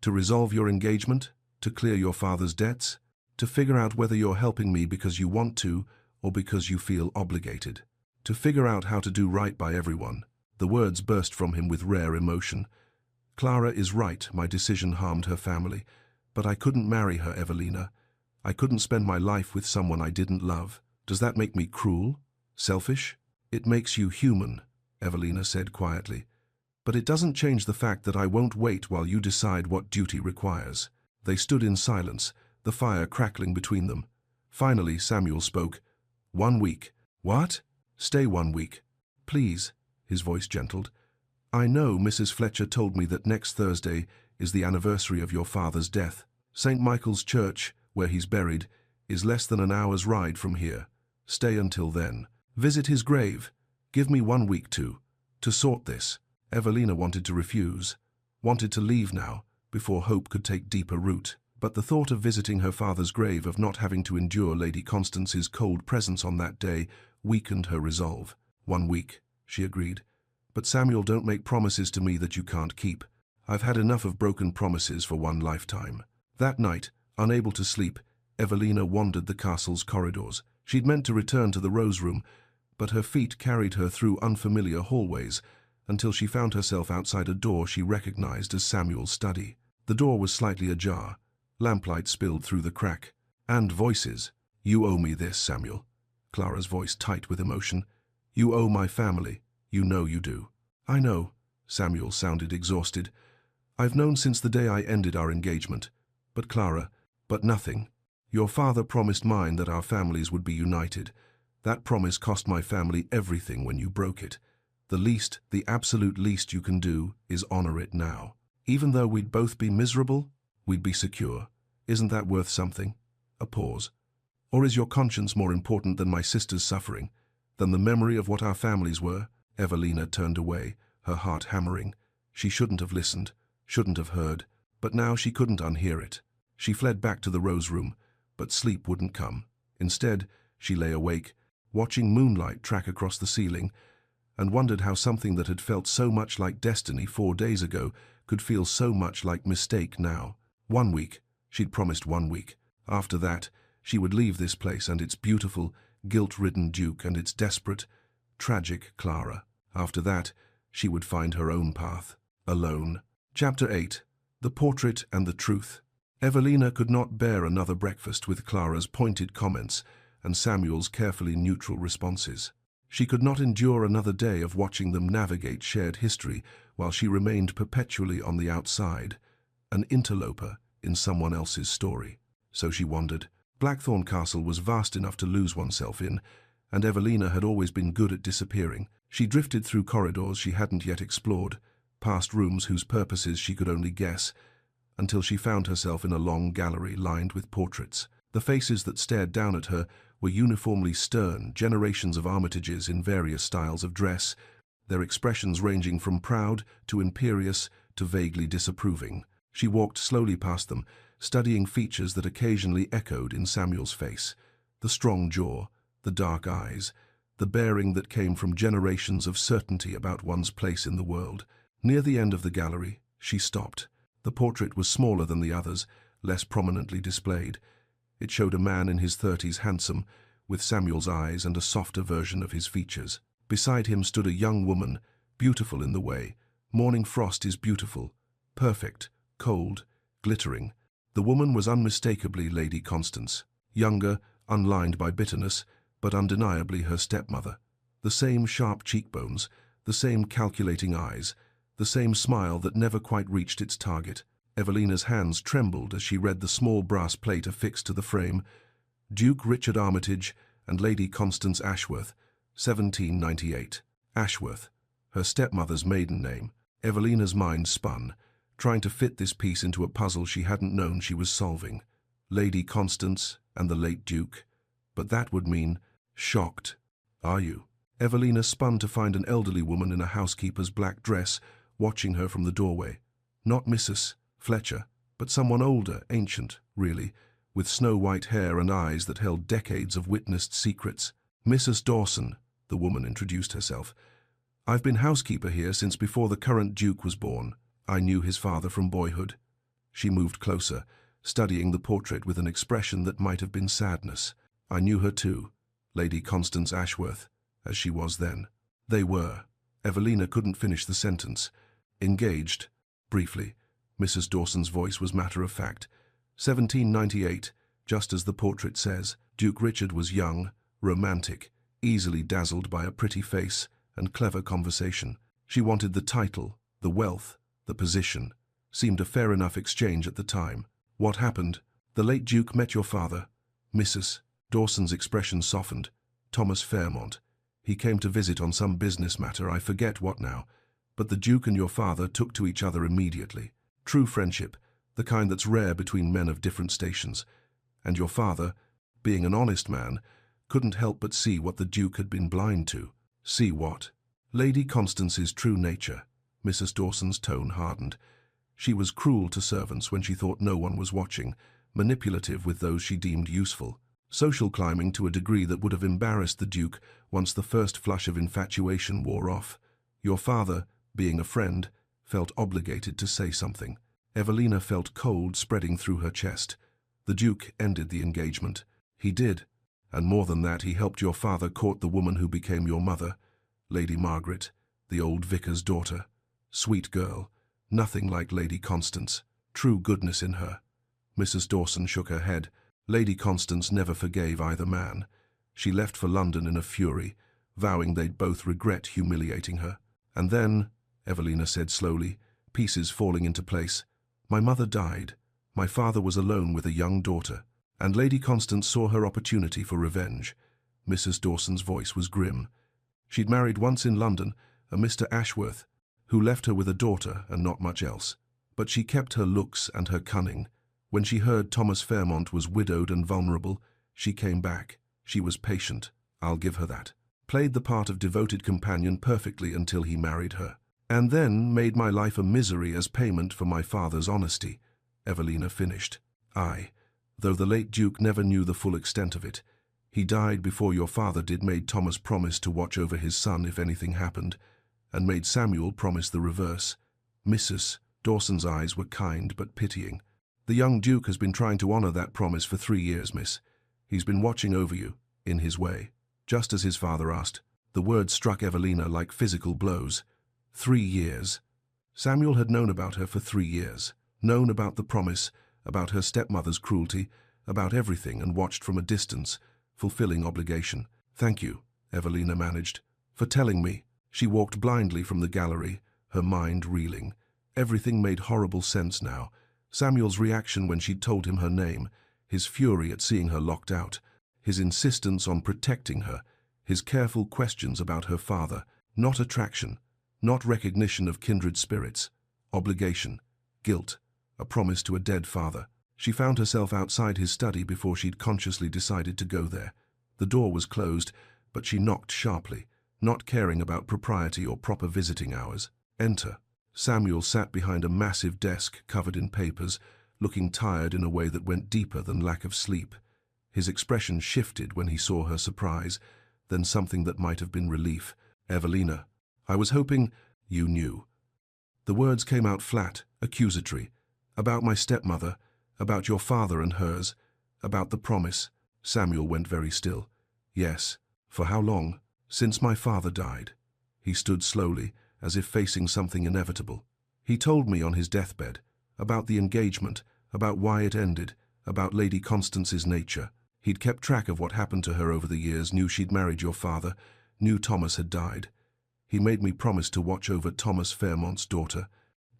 "To resolve your engagement? To clear your father's debts? To figure out whether you're helping me because you want to or because you feel obligated? To figure out how to do right by everyone." The words burst from him with rare emotion. "Clara is right, my decision harmed her family. But I couldn't marry her, Evelina. I couldn't spend my life with someone I didn't love. Does that make me cruel? Selfish?" "It makes you human," Evelina said quietly. "But it doesn't change the fact that I won't wait while you decide what duty requires." They stood in silence, the fire crackling between them. Finally, Samuel spoke. "1 week." "What?" "Stay 1 week. Please," his voice gentled. "I know Mrs. Fletcher told me that next Thursday is the anniversary of your father's death. St. Michael's Church, where he's buried, is less than an hour's ride from here. Stay until then. Visit his grave. Give me 1 week to sort this." Evelina wanted to refuse, wanted to leave now, before hope could take deeper root. But the thought of visiting her father's grave, of not having to endure Lady Constance's cold presence on that day, weakened her resolve. 1 week, she agreed. "But Samuel, don't make promises to me that you can't keep. I've had enough of broken promises for one lifetime." That night, unable to sleep, Evelina wandered the castle's corridors. She'd meant to return to the Rose Room, but her feet carried her through unfamiliar hallways until she found herself outside a door she recognized as Samuel's study. The door was slightly ajar. Lamplight spilled through the crack. And voices. "You owe me this, Samuel." Clara's voice tight with emotion. "You owe my family. You know you do." "I know." Samuel sounded exhausted. "I've known since the day I ended our engagement. But Clara, but nothing. Your father promised mine that our families would be united. That promise cost my family everything when you broke it. The least, the absolute least you can do is honor it now. Even though we'd both be miserable, we'd be secure. Isn't that worth something?" A pause. "Or is your conscience more important than my sister's suffering? than the memory of what our families were. Evelina turned away, her heart hammering. She shouldn't have listened, shouldn't have heard, but now she couldn't unhear it. She fled back to the rose room, but sleep wouldn't come. Instead, she lay awake, watching moonlight track across the ceiling, and wondered how something that had felt so much like destiny 4 days ago could feel so much like mistake now. 1 week. She'd promised 1 week. After that, she would leave this place and its beautiful, guilt-ridden Duke and its desperate, tragic Clara. After that, she would find her own path, alone. Chapter 8. The Portrait and the Truth. Evelina could not bear another breakfast with Clara's pointed comments and Samuel's carefully neutral responses. She could not endure another day of watching them navigate shared history while she remained perpetually on the outside, an interloper in someone else's story. So she wandered. Blackthorn Castle was vast enough to lose oneself in, and Evelina had always been good at disappearing. She drifted through corridors she hadn't yet explored, past rooms whose purposes she could only guess, until she found herself in a long gallery lined with portraits. The faces that stared down at her were uniformly stern, generations of Armitages in various styles of dress, their expressions ranging from proud to imperious to vaguely disapproving. She walked slowly past them, studying features that occasionally echoed in Samuel's face: the strong jaw, the dark eyes, the bearing that came from generations of certainty about one's place in the world. Near the end of the gallery, she stopped. The portrait was smaller than the others, less prominently displayed. It showed a man in his 30s, handsome, with Samuel's eyes and a softer version of his features. Beside him stood a young woman, beautiful in the way. Morning frost is beautiful, perfect, cold, glittering. The woman was unmistakably Lady Constance, younger, unlined by bitterness, but undeniably her stepmother. The same sharp cheekbones, the same calculating eyes, the same smile that never quite reached its target. Evelina's hands trembled as she read the small brass plate affixed to the frame: Duke Richard Armitage and Lady Constance Ashworth, 1798. Ashworth, her stepmother's maiden name. Evelina's mind spun, trying to fit this piece into a puzzle she hadn't known she was solving. Lady Constance and the late Duke. But that would mean shocked. Are you? Evelina spun to find an elderly woman in a housekeeper's black dress watching her from the doorway. Not Mrs. Fletcher, but someone older, ancient, really, with snow-white hair and eyes that held decades of witnessed secrets. Mrs. Dawson, the woman introduced herself. I've been housekeeper here since before the current Duke was born. I knew his father from boyhood. She moved closer, studying the portrait with an expression that might have been sadness. I knew her too, Lady Constance Ashworth, as she was then. They were. Evelina couldn't finish the sentence. Engaged, briefly. Mrs. Dawson's voice was matter-of-fact. 1798, just as the portrait says. Duke Richard was young, romantic, easily dazzled by a pretty face and clever conversation. She wanted the title, the wealth, the position. Seemed a fair enough exchange at the time. What happened? The late Duke met your father. Mrs. Dawson's expression softened. Thomas Fairmont. He came to visit on some business matter, I forget what now. But the Duke and your father took to each other immediately. True friendship, the kind that's rare between men of different stations. And your father, being an honest man, couldn't help but see what the Duke had been blind to. See what? Lady Constance's true nature. Mrs. Dawson's tone hardened. She was cruel to servants when she thought no one was watching, manipulative with those she deemed useful, social climbing to a degree that would have embarrassed the Duke once the first flush of infatuation wore off. Your father, being a friend, felt obligated to say something. Evelina felt cold spreading through her chest. The Duke ended the engagement. He did, and more than that, he helped your father court the woman who became your mother, Lady Margaret, the old vicar's daughter. Sweet girl, nothing like Lady Constance, true goodness in her. Mrs. Dawson shook her head. Lady Constance never forgave either man. She left for London in a fury, vowing they'd both regret humiliating her. And then, Evelina said slowly, pieces falling into place, my mother died. My father was alone with a young daughter, and Lady Constance saw her opportunity for revenge. Mrs. Dawson's voice was grim. She'd married once in London, a Mr. Ashworth, who left her with a daughter and not much else. But she kept her looks and her cunning. When she heard Thomas Fairmont was widowed and vulnerable, she came back. She was patient. I'll give her that. played the part of devoted companion perfectly until he married her. And then made my life a misery as payment for my father's honesty, Evelina finished. Aye, though the late Duke never knew the full extent of it. He died before your father did, made Thomas promise to watch over his son if anything happened, and made Samuel promise the reverse. Mrs. Dawson's eyes were kind but pitying. The young Duke has been trying to honor that promise for 3 years, miss. He's been watching over you, in his way, just as his father asked. The words struck Evelina like physical blows. 3 years. Samuel had known about her for 3 years, known about the promise, about her stepmother's cruelty, about everything, and watched from a distance, fulfilling obligation. Thank you, Evelina managed, for telling me. She walked blindly from the gallery, her mind reeling. Everything made horrible sense now. Samuel's reaction when she'd told him her name, his fury at seeing her locked out, his insistence on protecting her, his careful questions about her father. Not attraction, not recognition of kindred spirits, obligation, guilt, a promise to a dead father. She found herself outside his study before she'd consciously decided to go there. The door was closed, but she knocked sharply, not caring about propriety or proper visiting hours. Enter. Samuel sat behind a massive desk covered in papers, looking tired in a way that went deeper than lack of sleep. His expression shifted when he saw her surprise, then something that might have been relief. Evelina, I was hoping you knew. The words came out flat, accusatory. About my stepmother, about your father and hers, about the promise. Samuel went very still. Yes. For how long? Since my father died. He stood slowly, as if facing something inevitable. He told me on his deathbed, about the engagement, about why it ended, about Lady Constance's nature. He'd kept track of what happened to her over the years, knew she'd married your father, knew Thomas had died. He made me promise to watch over Thomas Fairmont's daughter,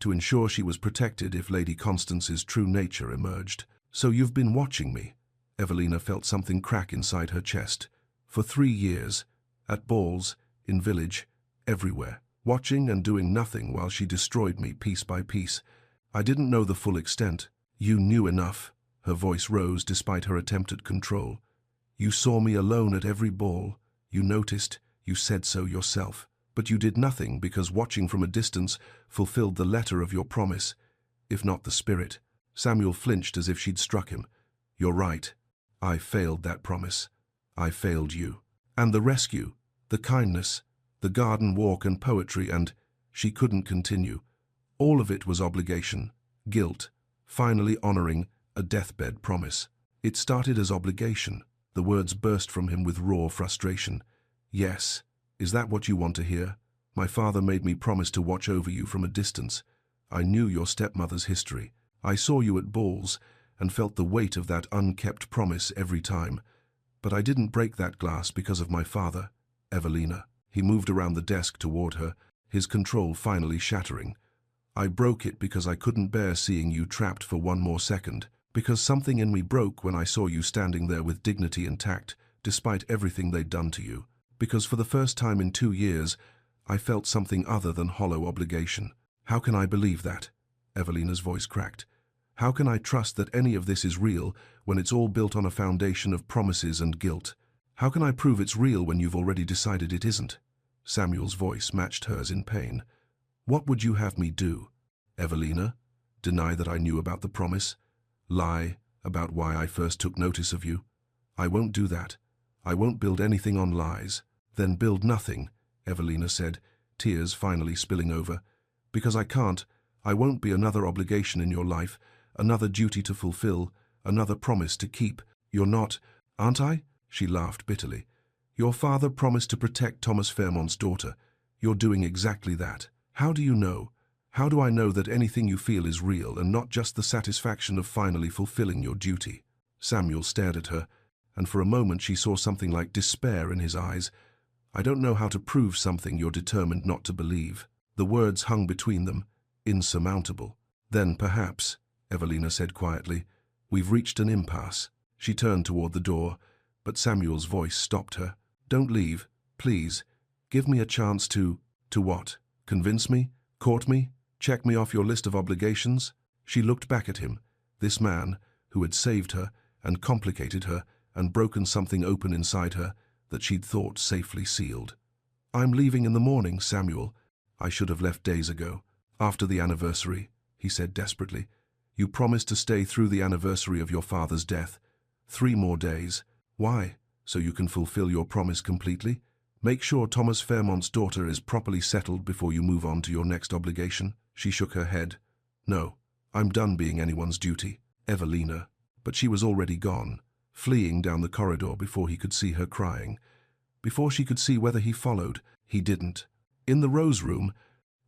to ensure she was protected if Lady Constance's true nature emerged. So you've been watching me? Evelina felt something crack inside her chest. For 3 years, at balls, in village, everywhere, watching and doing nothing while she destroyed me piece by piece. I didn't know the full extent. You knew enough. Her voice rose despite her attempt at control. You saw me alone at every ball. You noticed, you said so yourself. But you did nothing because watching from a distance fulfilled the letter of your promise, if not the spirit. Samuel flinched as if she'd struck him. You're right. I failed that promise. I failed you. And the rescue, the kindness, the garden walk and poetry, and she couldn't continue. All of it was obligation, guilt, finally honoring a deathbed promise. It started as obligation. The words burst from him with raw frustration. Yes. Is that what you want to hear? My father made me promise to watch over you from a distance. I knew your stepmother's history. I saw you at balls and felt the weight of that unkept promise every time. But I didn't break that glass because of my father, Evelina. He moved around the desk toward her, his control finally shattering. I broke it because I couldn't bear seeing you trapped for one more second, because something in me broke when I saw you standing there with dignity intact, despite everything they'd done to you. Because for the first time in 2 years, I felt something other than hollow obligation. How can I believe that? Evelina's voice cracked. How can I trust that any of this is real when it's all built on a foundation of promises and guilt? How can I prove it's real when you've already decided it isn't? Samuel's voice matched hers in pain. What would you have me do? Evelina? Deny that I knew about the promise? Lie about why I first took notice of you? I won't do that. I won't build anything on lies. Then build nothing, Evelina said, tears finally spilling over. Because I can't. I won't be another obligation in your life, another duty to fulfill, another promise to keep. You're not, aren't I? She laughed bitterly. Your father promised to protect Thomas Fairmont's daughter. You're doing exactly that. How do you know? How do I know that anything you feel is real and not just the satisfaction of finally fulfilling your duty? Samuel stared at her, and for a moment she saw something like despair in his eyes. I don't know how to prove something you're determined not to believe. The words hung between them, insurmountable. Then perhaps, Evelina said quietly, we've reached an impasse. She turned toward the door, but Samuel's voice stopped her. Don't leave, please. Give me a chance to what? Convince me? Court me? Check me off your list of obligations? She looked back at him, this man who had saved her and complicated her and broken something open inside her, that she'd thought safely sealed. "I'm leaving in the morning, Samuel. I should have left days ago. After the anniversary," he said desperately. "You promised to stay through the anniversary of your father's death. 3 more days. Why? So you can fulfill your promise completely? Make sure Thomas Fairmont's daughter is properly settled before you move on to your next obligation." She shook her head. "No, I'm done being anyone's duty. Evelina." But she was already gone, fleeing down the corridor before he could see her crying. Before she could see whether he followed, he didn't. In the rose room,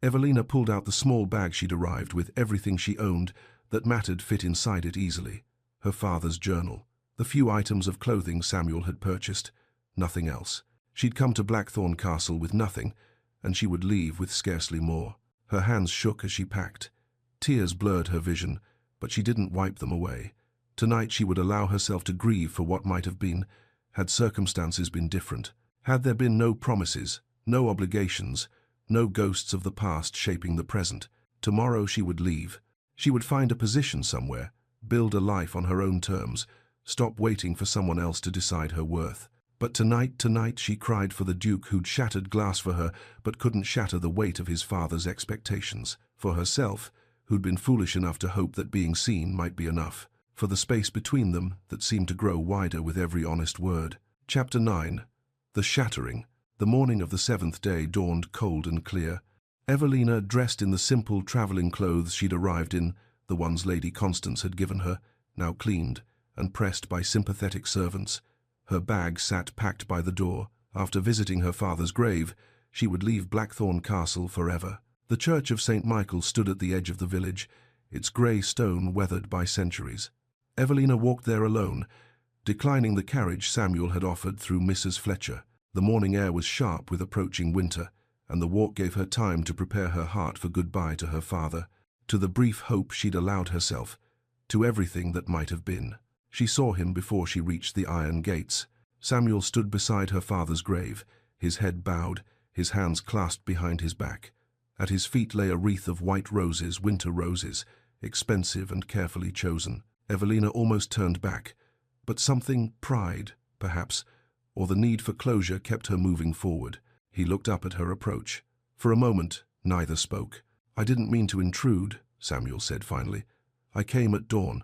Evelina pulled out the small bag she'd arrived with. Everything she owned that mattered fit inside it easily. Her father's journal, the few items of clothing Samuel had purchased, nothing else. She'd come to Blackthorn Castle with nothing, and she would leave with scarcely more. Her hands shook as she packed. Tears blurred her vision, but she didn't wipe them away. Tonight she would allow herself to grieve for what might have been, had circumstances been different. Had there been no promises, no obligations, no ghosts of the past shaping the present. Tomorrow she would leave. She would find a position somewhere, build a life on her own terms, stop waiting for someone else to decide her worth. But tonight she cried for the Duke who'd shattered glass for her but couldn't shatter the weight of his father's expectations. For herself, who'd been foolish enough to hope that being seen might be enough. For the space between them that seemed to grow wider with every honest word. Chapter 9. The Shattering. The morning of the 7th day dawned cold and clear. Evelina, dressed in the simple travelling clothes she'd arrived in, the ones Lady Constance had given her, now cleaned and pressed by sympathetic servants. Her bag sat packed by the door. After visiting her father's grave, she would leave Blackthorn Castle forever. The church of St. Michael stood at the edge of the village, its grey stone weathered by centuries. Evelina walked there alone, declining the carriage Samuel had offered through Mrs. Fletcher. The morning air was sharp with approaching winter, and the walk gave her time to prepare her heart for goodbye to her father, to the brief hope she'd allowed herself, to everything that might have been. She saw him before she reached the iron gates. Samuel stood beside her father's grave, his head bowed, his hands clasped behind his back. At his feet lay a wreath of white roses, winter roses, expensive and carefully chosen. Evelina almost turned back, but something, pride, perhaps, or the need for closure kept her moving forward. He looked up at her approach. For a moment, neither spoke. "I didn't mean to intrude," Samuel said finally. "I came at dawn.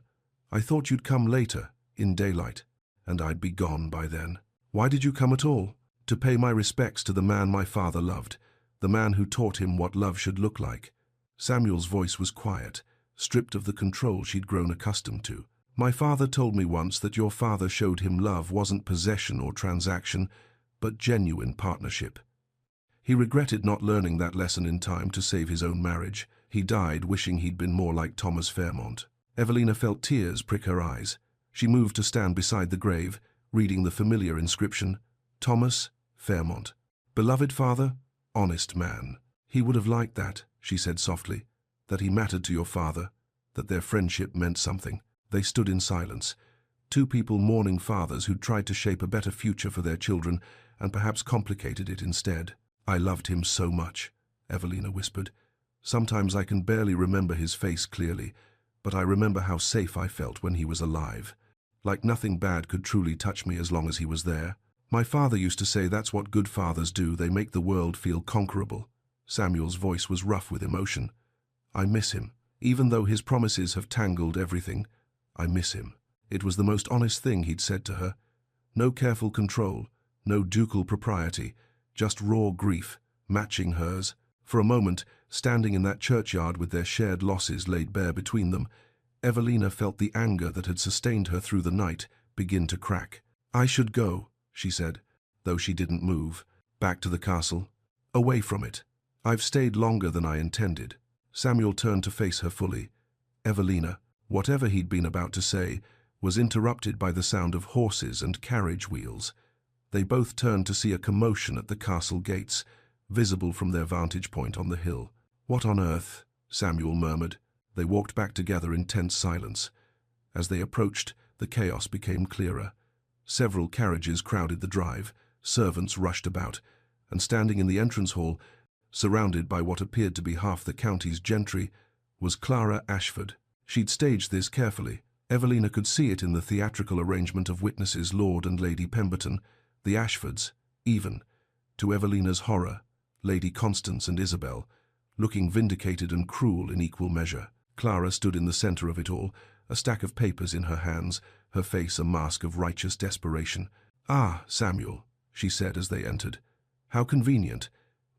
I thought you'd come later, in daylight, and I'd be gone by then." "Why did you come at all?" "To pay my respects to the man my father loved, the man who taught him what love should look like." Samuel's voice was quiet, stripped of the control she'd grown accustomed to. "My father told me once that your father showed him love wasn't possession or transaction, but genuine partnership. He regretted not learning that lesson in time to save his own marriage. He died wishing he'd been more like Thomas Fairmont." Evelina felt tears prick her eyes. She moved to stand beside the grave, reading the familiar inscription, "Thomas Fairmont. Beloved father, honest man." "He would have liked that," she said softly, "that he mattered to your father, that their friendship meant something." They stood in silence, two people mourning fathers who'd tried to shape a better future for their children and perhaps complicated it instead. "I loved him so much," Evelina whispered. "Sometimes I can barely remember his face clearly, but I remember how safe I felt when he was alive. Like nothing bad could truly touch me as long as he was there. My father used to say that's what good fathers do, they make the world feel conquerable." Samuel's voice was rough with emotion. "I miss him. Even though his promises have tangled everything, I miss him." It was the most honest thing he'd said to her. No careful control, no ducal propriety, just raw grief, matching hers. For a moment, standing in that churchyard with their shared losses laid bare between them, Evelina felt the anger that had sustained her through the night begin to crack. "I should go," she said, though she didn't move. "Back to the castle. Away from it. I've stayed longer than I intended." Samuel turned to face her fully. Evelina, whatever he'd been about to say, was interrupted by the sound of horses and carriage wheels. They both turned to see a commotion at the castle gates, visible from their vantage point on the hill. "What on earth?" Samuel murmured. They walked back together in tense silence. As they approached, the chaos became clearer. Several carriages crowded the drive, servants rushed about, and standing in the entrance hall, surrounded by what appeared to be half the county's gentry, was Clara Ashford. She'd staged this carefully. Evelina could see it in the theatrical arrangement of witnesses Lord and Lady Pemberton, The Ashfords, even, to Evelina's horror, Lady Constance and Isabel, looking vindicated and cruel in equal measure. Clara stood in the centre of it all, a stack of papers in her hands, her face a mask of righteous desperation. "Ah, Samuel," she said as they entered. "How convenient.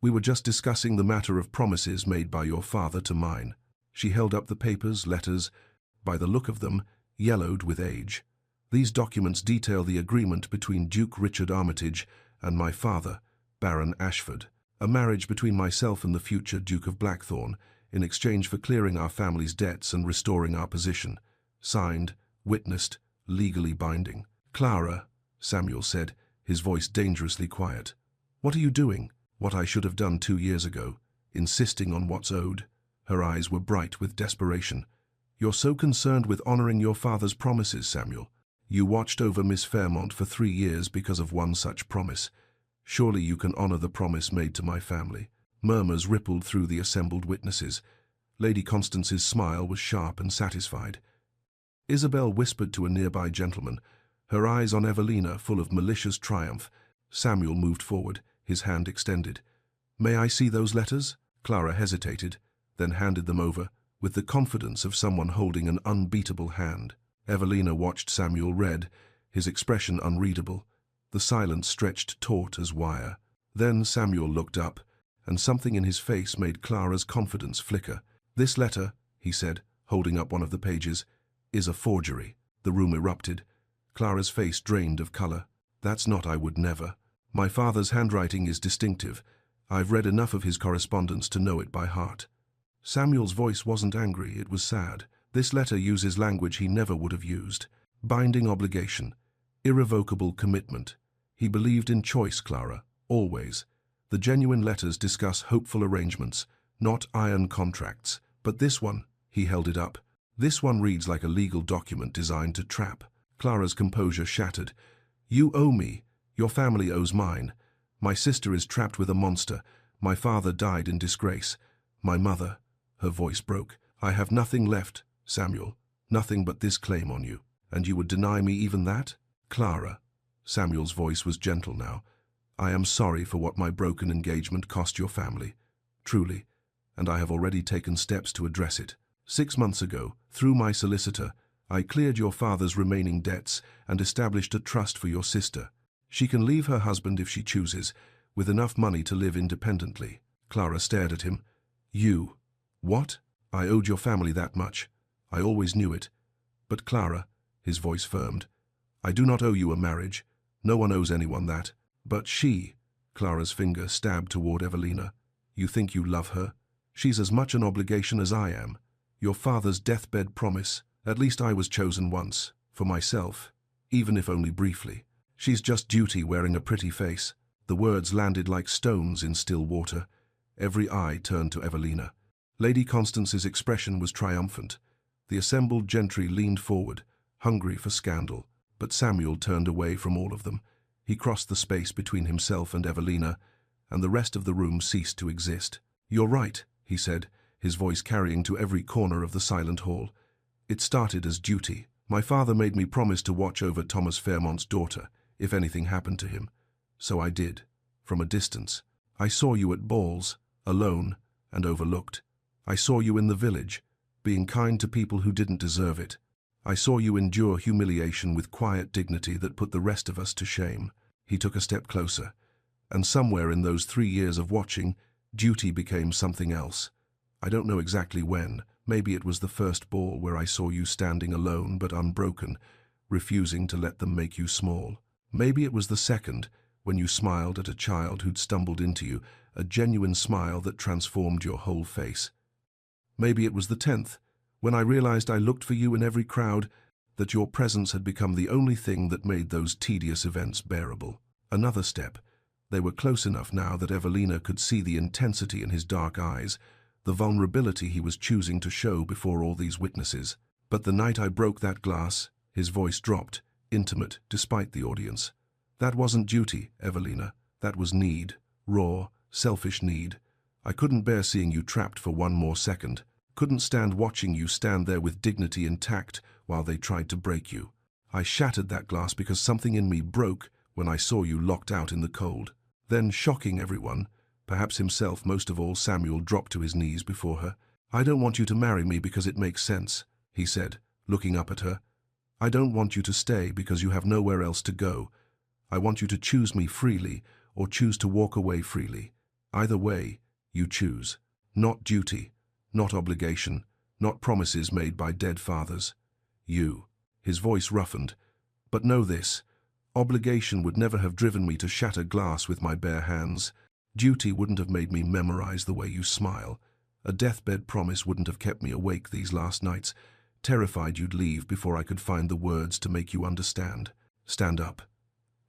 We were just discussing the matter of promises made by your father to mine." She held up the papers, letters, by the look of them, yellowed with age. "These documents detail the agreement between Duke Richard Armitage and my father, Baron Ashford, a marriage between myself and the future Duke of Blackthorn, in exchange for clearing our family's debts and restoring our position. Signed, witnessed, legally binding." "Clara," Samuel said, his voice dangerously quiet. "What are you doing?" "What I should have done 2 years ago, insisting on what's owed." Her eyes were bright with desperation. "You're so concerned with honoring your father's promises, Samuel. You watched over Miss Fairmont for 3 years because of one such promise. Surely you can honor the promise made to my family." Murmurs rippled through the assembled witnesses. Lady Constance's smile was sharp and satisfied. Isabel whispered to a nearby gentleman, her eyes on Evelina full of malicious triumph. Samuel moved forward, his hand extended. "May I see those letters?" Clara hesitated, then handed them over, with the confidence of someone holding an unbeatable hand. Evelina watched Samuel read, his expression unreadable, the silence stretched taut as wire. Then Samuel looked up, and something in his face made Clara's confidence flicker. "This letter," he said, holding up one of the pages, "is a forgery." The room erupted. Clara's face drained of color. "That's not, I would never. My father's handwriting is distinctive. I've read enough of his correspondence to know it by heart." Samuel's voice wasn't angry, it was sad. "This letter uses language he never would have used. Binding obligation. Irrevocable commitment. He believed in choice, Clara, always. The genuine letters discuss hopeful arrangements, not iron contracts. But this one," he held it up, "this one reads like a legal document designed to trap." Clara's composure shattered. "You owe me. Your family owes mine. My sister is trapped with a monster. My father died in disgrace. My mother—" Her voice broke. "I have nothing left, Samuel, nothing but this claim on you. And you would deny me even that?" "Clara," Samuel's voice was gentle now, "I am sorry for what my broken engagement cost your family. Truly. And I have already taken steps to address it. 6 months ago, through my solicitor, I cleared your father's remaining debts and established a trust for your sister. She can leave her husband if she chooses, with enough money to live independently." Clara stared at him. "You? What? I owed your family that much. I always knew it. But Clara," his voice firmed, "I do not owe you a marriage. No one owes anyone that. But she," Clara's finger stabbed toward Evelina, "you think you love her? She's as much an obligation as I am. Your father's deathbed promise. At least I was chosen once, for myself, even if only briefly. She's just duty wearing a pretty face." The words landed like stones in still water. Every eye turned to Evelina. Lady Constance's expression was triumphant. The assembled gentry leaned forward, hungry for scandal, but Samuel turned away from all of them. He crossed the space between himself and Evelina, and the rest of the room ceased to exist. "You're right," he said, his voice carrying to every corner of the silent hall. "It started as duty. My father made me promise to watch over Thomas Fairmont's daughter, if anything happened to him. So I did, from a distance. I saw you at balls, alone and overlooked. I saw you in the village, being kind to people who didn't deserve it. I saw you endure humiliation with quiet dignity that put the rest of us to shame." He took a step closer, and somewhere in those 3 years of watching, duty became something else. I don't know exactly when. Maybe it was the first ball where I saw you standing alone but unbroken, refusing to let them make you small. Maybe it was the second, when you smiled at a child who'd stumbled into you, a genuine smile that transformed your whole face. Maybe it was the 10th, when I realized I looked for you in every crowd, that your presence had become the only thing that made those tedious events bearable. Another step. They were close enough now that Evelina could see the intensity in his dark eyes, the vulnerability he was choosing to show before all these witnesses. "But the night I broke that glass," his voice dropped, intimate despite the audience. "That wasn't duty, Evelina. That was need. Raw, selfish need. I couldn't bear seeing you trapped for one more second. Couldn't stand watching you stand there with dignity intact while they tried to break you. I shattered that glass because something in me broke when I saw you locked out in the cold." Then, shocking everyone, perhaps himself most of all, Samuel dropped to his knees before her. "I don't want you to marry me because it makes sense," he said, looking up at her. "I don't want you to stay because you have nowhere else to go. I want you to choose me freely or choose to walk away freely. Either way, you choose. Not duty, not obligation, not promises made by dead fathers. You." His voice roughened. "But know this. Obligation would never have driven me to shatter glass with my bare hands. Duty wouldn't have made me memorize the way you smile. A deathbed promise wouldn't have kept me awake these last nights, terrified you'd leave before I could find the words to make you understand. Stand up."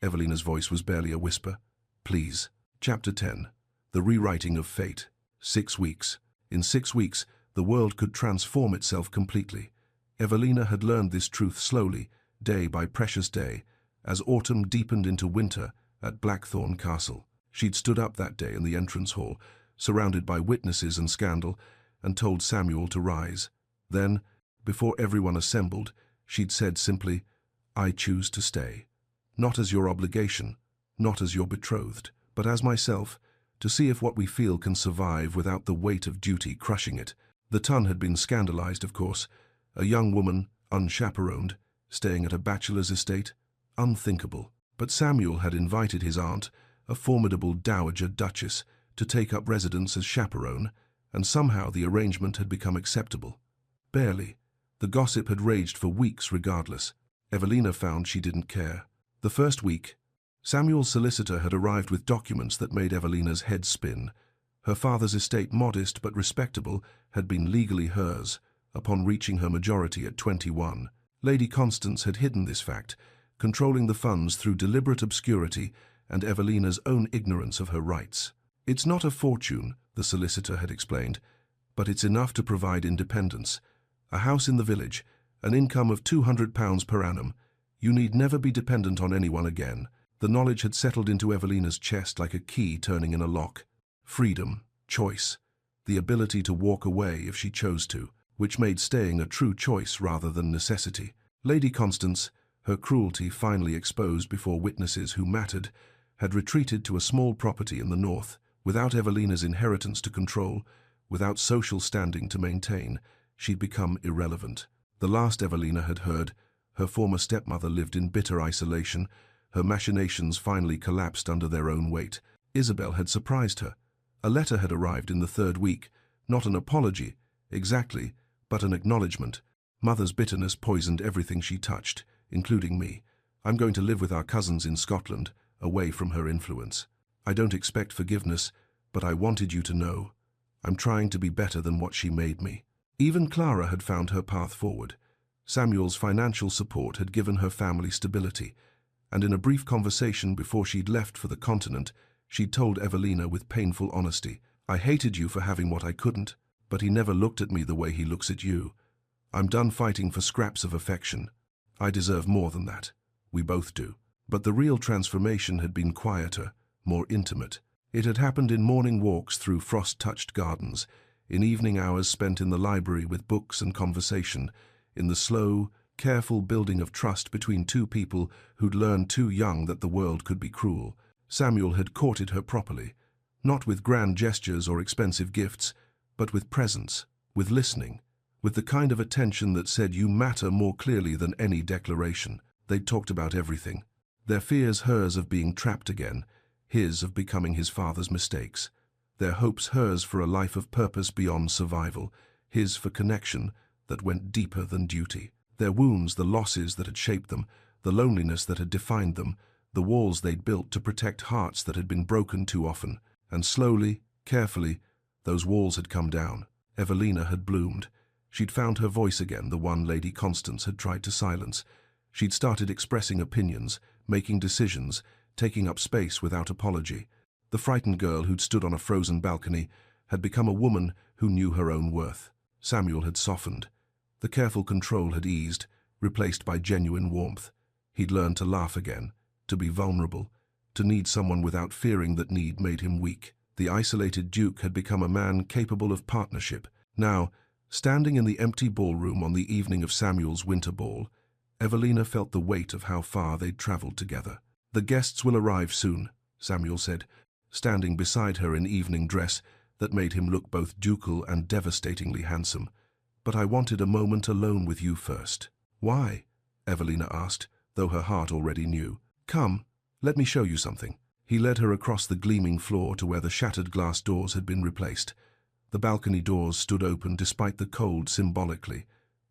Evelina's voice was barely a whisper. "Please." Chapter 10. The Rewriting of Fate. 6 weeks. In 6 weeks, the world could transform itself completely. Evelina had learned this truth slowly, day by precious day, as autumn deepened into winter at Blackthorn Castle. She'd stood up that day in the entrance hall, surrounded by witnesses and scandal, and told Samuel to rise. Then, before everyone assembled, she'd said simply, "I choose to stay. Not as your obligation, not as your betrothed, but as myself, to see if what we feel can survive without the weight of duty crushing it." The ton had been scandalized, of course. A young woman, unchaperoned, staying at a bachelor's estate. Unthinkable. But Samuel had invited his aunt, a formidable dowager duchess, to take up residence as chaperone, and somehow the arrangement had become acceptable. Barely. The gossip had raged for weeks regardless. Evelina found she didn't care. The first week, Samuel's solicitor had arrived with documents that made Evelina's head spin. Her father's estate, modest but respectable, had been legally hers, upon reaching her majority at 21. Lady Constance had hidden this fact, controlling the funds through deliberate obscurity and Evelina's own ignorance of her rights. "It's not a fortune," the solicitor had explained, "but it's enough to provide independence. A house in the village, an income of £200 per annum. You need never be dependent on anyone again." The knowledge had settled into Evelina's chest like a key turning in a lock. Freedom, choice, the ability to walk away if she chose to, which made staying a true choice rather than necessity. Lady Constance, her cruelty finally exposed before witnesses who mattered, had retreated to a small property in the north. Without Evelina's inheritance to control, without social standing to maintain, she'd become irrelevant. The last Evelina had heard, her former stepmother lived in bitter isolation. Her machinations finally collapsed under their own weight. Isabel had surprised her. A letter had arrived in the 3rd week, not an apology, exactly, but an acknowledgement. Mother's bitterness poisoned everything she touched, including me. I'm going to live with our cousins in Scotland, away from her influence. I don't expect forgiveness, but I wanted you to know. I'm trying to be better than what she made me. Even Clara had found her path forward. Samuel's financial support had given her family stability, and in a brief conversation before she'd left for the continent, she'd told Evelina with painful honesty, "I hated you for having what I couldn't, but he never looked at me the way he looks at you. I'm done fighting for scraps of affection. I deserve more than that. We both do." But the real transformation had been quieter, more intimate. It had happened in morning walks through frost-touched gardens, in evening hours spent in the library with books and conversation, in the slow, careful building of trust between two people who'd learned too young that the world could be cruel. Samuel had courted her properly, not with grand gestures or expensive gifts, but with presence, with listening, with the kind of attention that said you matter more clearly than any declaration. They'd talked about everything. Their fears hers of being trapped again, his of becoming his father's mistakes. Their hopes hers for a life of purpose beyond survival, his for connection that went deeper than duty. Their wounds, the losses that had shaped them, the loneliness that had defined them, the walls they'd built to protect hearts that had been broken too often. And slowly, carefully, those walls had come down. Evelina had bloomed. She'd found her voice again, the one Lady Constance had tried to silence. She'd started expressing opinions, making decisions, taking up space without apology. The frightened girl who'd stood on a frozen balcony had become a woman who knew her own worth. Samuel had softened. The careful control had eased, replaced by genuine warmth. He'd learned to laugh again, to be vulnerable, to need someone without fearing that need made him weak. The isolated Duke had become a man capable of partnership. Now, standing in the empty ballroom on the evening of Samuel's winter ball, Evelina felt the weight of how far they'd traveled together. "The guests will arrive soon," Samuel said, standing beside her in evening dress that made him look both ducal and devastatingly handsome. "But I wanted a moment alone with you first." "Why?" Evelina asked, though her heart already knew. "Come, let me show you something." He led her across the gleaming floor to where the shattered glass doors had been replaced. The balcony doors stood open despite the cold symbolically,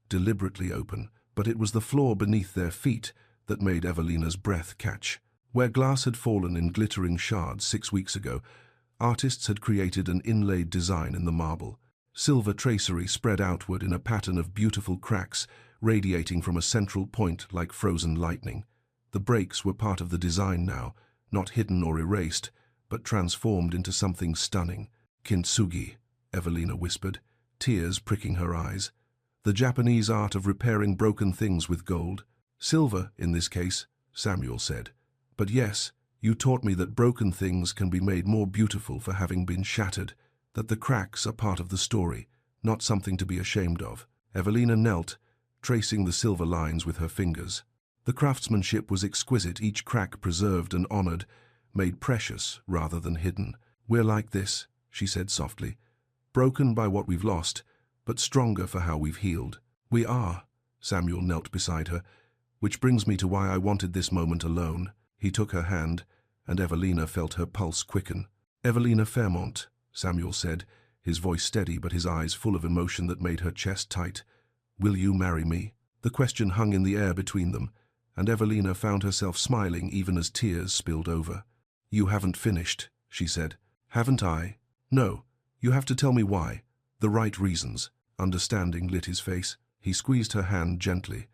deliberately open, but it was the floor beneath their feet that made Evelina's breath catch. Where glass had fallen in glittering shards 6 weeks ago, artists had created an inlaid design in the marble. Silver tracery spread outward in a pattern of beautiful cracks, radiating from a central point like frozen lightning. The breaks were part of the design now, not hidden or erased, but transformed into something stunning. "Kintsugi," Evelina whispered, tears pricking her eyes. "The Japanese art of repairing broken things with gold. Silver, in this case," Samuel said. "But yes, you taught me that broken things can be made more beautiful for having been shattered, that the cracks are part of the story, not something to be ashamed of." Evelina knelt, tracing the silver lines with her fingers. The craftsmanship was exquisite, each crack preserved and honored, made precious rather than hidden. "We're like this," she said softly, "broken by what we've lost, but stronger for how we've healed." "We are." Samuel knelt beside her, "which brings me to why I wanted this moment alone." He took her hand, and Evelina felt her pulse quicken. "Evelina Fairmont," Samuel said, his voice steady but his eyes full of emotion that made her chest tight. "Will you marry me?" The question hung in the air between them, and Evelina found herself smiling even as tears spilled over. "You haven't finished," she said. "Haven't I?" "No. You have to tell me why. The right reasons." Understanding lit his face. He squeezed her hand gently.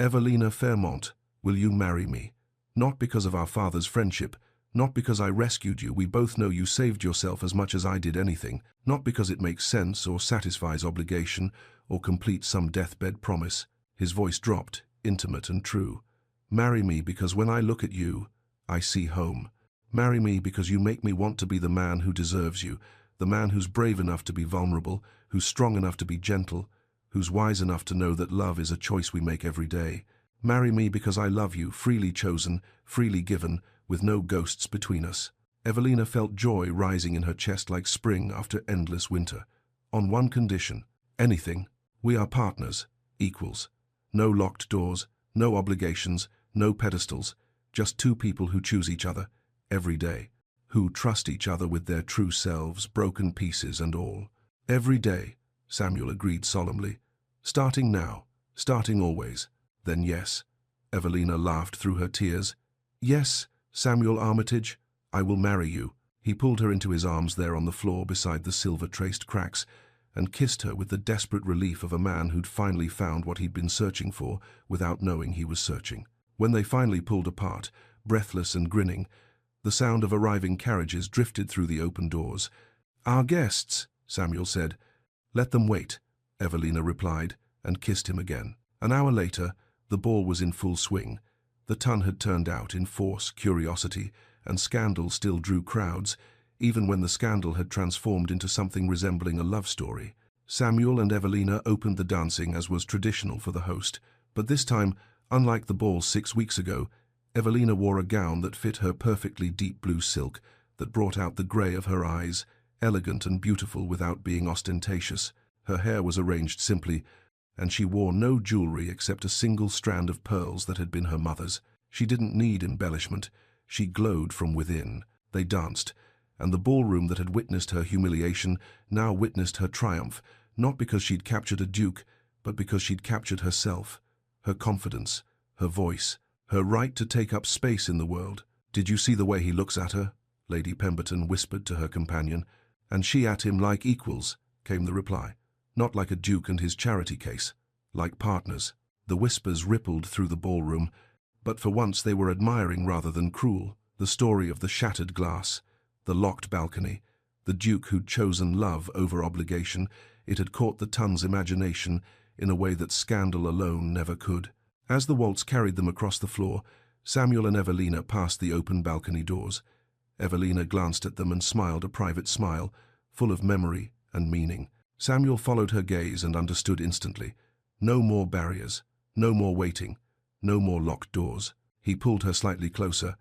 "Evelina Fairmont, will you marry me? Not because of our father's friendship, not because I rescued you, we both know you saved yourself as much as I did anything, not because it makes sense or satisfies obligation or completes some deathbed promise." His voice dropped, intimate and true. "Marry me because when I look at you, I see home. Marry me because you make me want to be the man who deserves you, the man who's brave enough to be vulnerable, who's strong enough to be gentle, who's wise enough to know that love is a choice we make every day. Marry me because I love you, freely chosen, freely given, with no ghosts between us." Evelina felt joy rising in her chest like spring after endless winter. "On one condition." "Anything. We are partners, equals. No locked doors, no obligations, no pedestals, just two people who choose each other, every day, who trust each other with their true selves, broken pieces and all." "Every day," Samuel agreed solemnly. "Starting now, starting always." "Then yes." Evelina laughed through her tears. "Yes, Samuel Armitage, I will marry you." He pulled her into his arms there on the floor beside the silver-traced cracks, and kissed her with the desperate relief of a man who'd finally found what he'd been searching for without knowing he was searching. When they finally pulled apart, breathless and grinning, the sound of arriving carriages drifted through the open doors. "Our guests," Samuel said. "Let them wait," Evelina replied, and kissed him again. An hour later, the ball was in full swing. The ton had turned out in force, curiosity, and scandal still drew crowds, even when the scandal had transformed into something resembling a love story. Samuel and Evelina opened the dancing as was traditional for the host, but this time, unlike the ball 6 weeks ago, Evelina wore a gown that fit her perfectly deep blue silk, that brought out the grey of her eyes, elegant and beautiful without being ostentatious. Her hair was arranged simply, and she wore no jewelry except a single strand of pearls that had been her mother's. She didn't need embellishment. She glowed from within. They danced, and the ballroom that had witnessed her humiliation now witnessed her triumph, not because she'd captured a duke, but because she'd captured herself, her confidence, her voice, her right to take up space in the world. "Did you see the way he looks at her?" Lady Pemberton whispered to her companion. "And she at him like equals," came the reply. "Not like a duke and his charity case, like partners." The whispers rippled through the ballroom, but for once they were admiring rather than cruel. The story of the shattered glass, the locked balcony, the duke who'd chosen love over obligation, it had caught the ton's imagination in a way that scandal alone never could. As the waltz carried them across the floor, Samuel and Evelina passed the open balcony doors. Evelina glanced at them and smiled a private smile, full of memory and meaning. Samuel followed her gaze and understood instantly. No more barriers, no more waiting, no more locked doors. He pulled her slightly closer,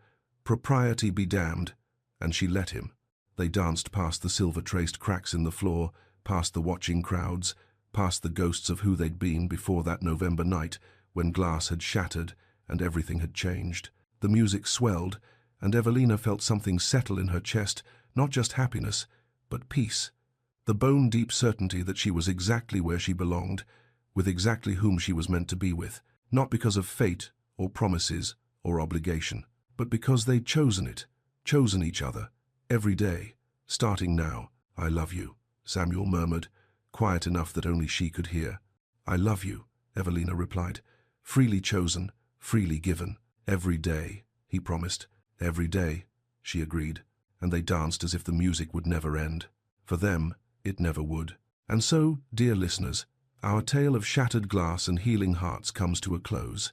Propriety be damned, and she let him. They danced past the silver-traced cracks in the floor, past the watching crowds, past the ghosts of who they'd been before that November night when glass had shattered and everything had changed. The music swelled, and Evelina felt something settle in her chest, not just happiness, but peace. The bone-deep certainty that she was exactly where she belonged, with exactly whom she was meant to be with, not because of fate or promises or obligation, but because they'd chosen it, chosen each other, every day, starting now. "I love you," Samuel murmured, quiet enough that only she could hear. "I love you," Evelina replied. "Freely chosen, freely given. Every day," he promised. "Every day," she agreed, and they danced as if the music would never end. For them, it never would. And so, dear listeners, our tale of shattered glass and healing hearts comes to a close.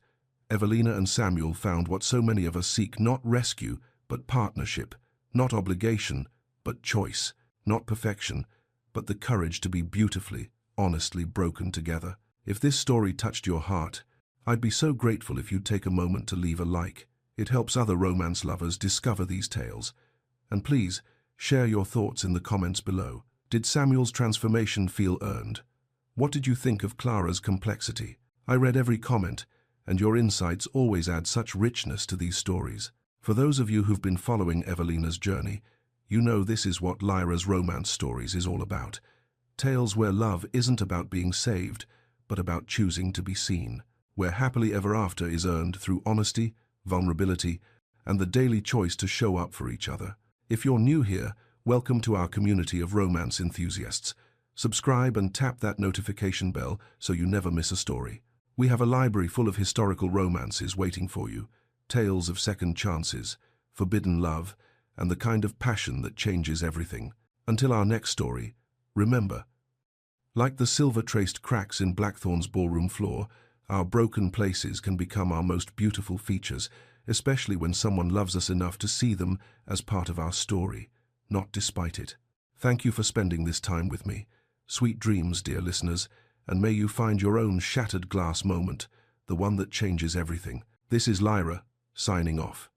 Evelina and Samuel found what so many of us seek: not rescue, but partnership, not obligation, but choice, not perfection, but the courage to be beautifully, honestly broken together. If this story touched your heart, I'd be so grateful if you'd take a moment to leave a like. It helps other romance lovers discover these tales. And please, share your thoughts in the comments below. Did Samuel's transformation feel earned? What did you think of Clara's complexity? I read every comment, and your insights always add such richness to these stories. For those of you who've been following Evelina's journey, you know this is what Lyra's romance stories is all about. Tales where love isn't about being saved, but about choosing to be seen. Where happily ever after is earned through honesty, vulnerability, and the daily choice to show up for each other. If you're new here, welcome to our community of romance enthusiasts. Subscribe and tap that notification bell so you never miss a story. We have a library full of historical romances waiting for you, tales of second chances, forbidden love, and the kind of passion that changes everything. Until our next story, remember, like the silver-traced cracks in Blackthorn's ballroom floor, our broken places can become our most beautiful features, especially when someone loves us enough to see them as part of our story, not despite it. Thank you for spending this time with me. Sweet dreams, dear listeners, and may you find your own shattered glass moment, the one that changes everything. This is Lyra, signing off.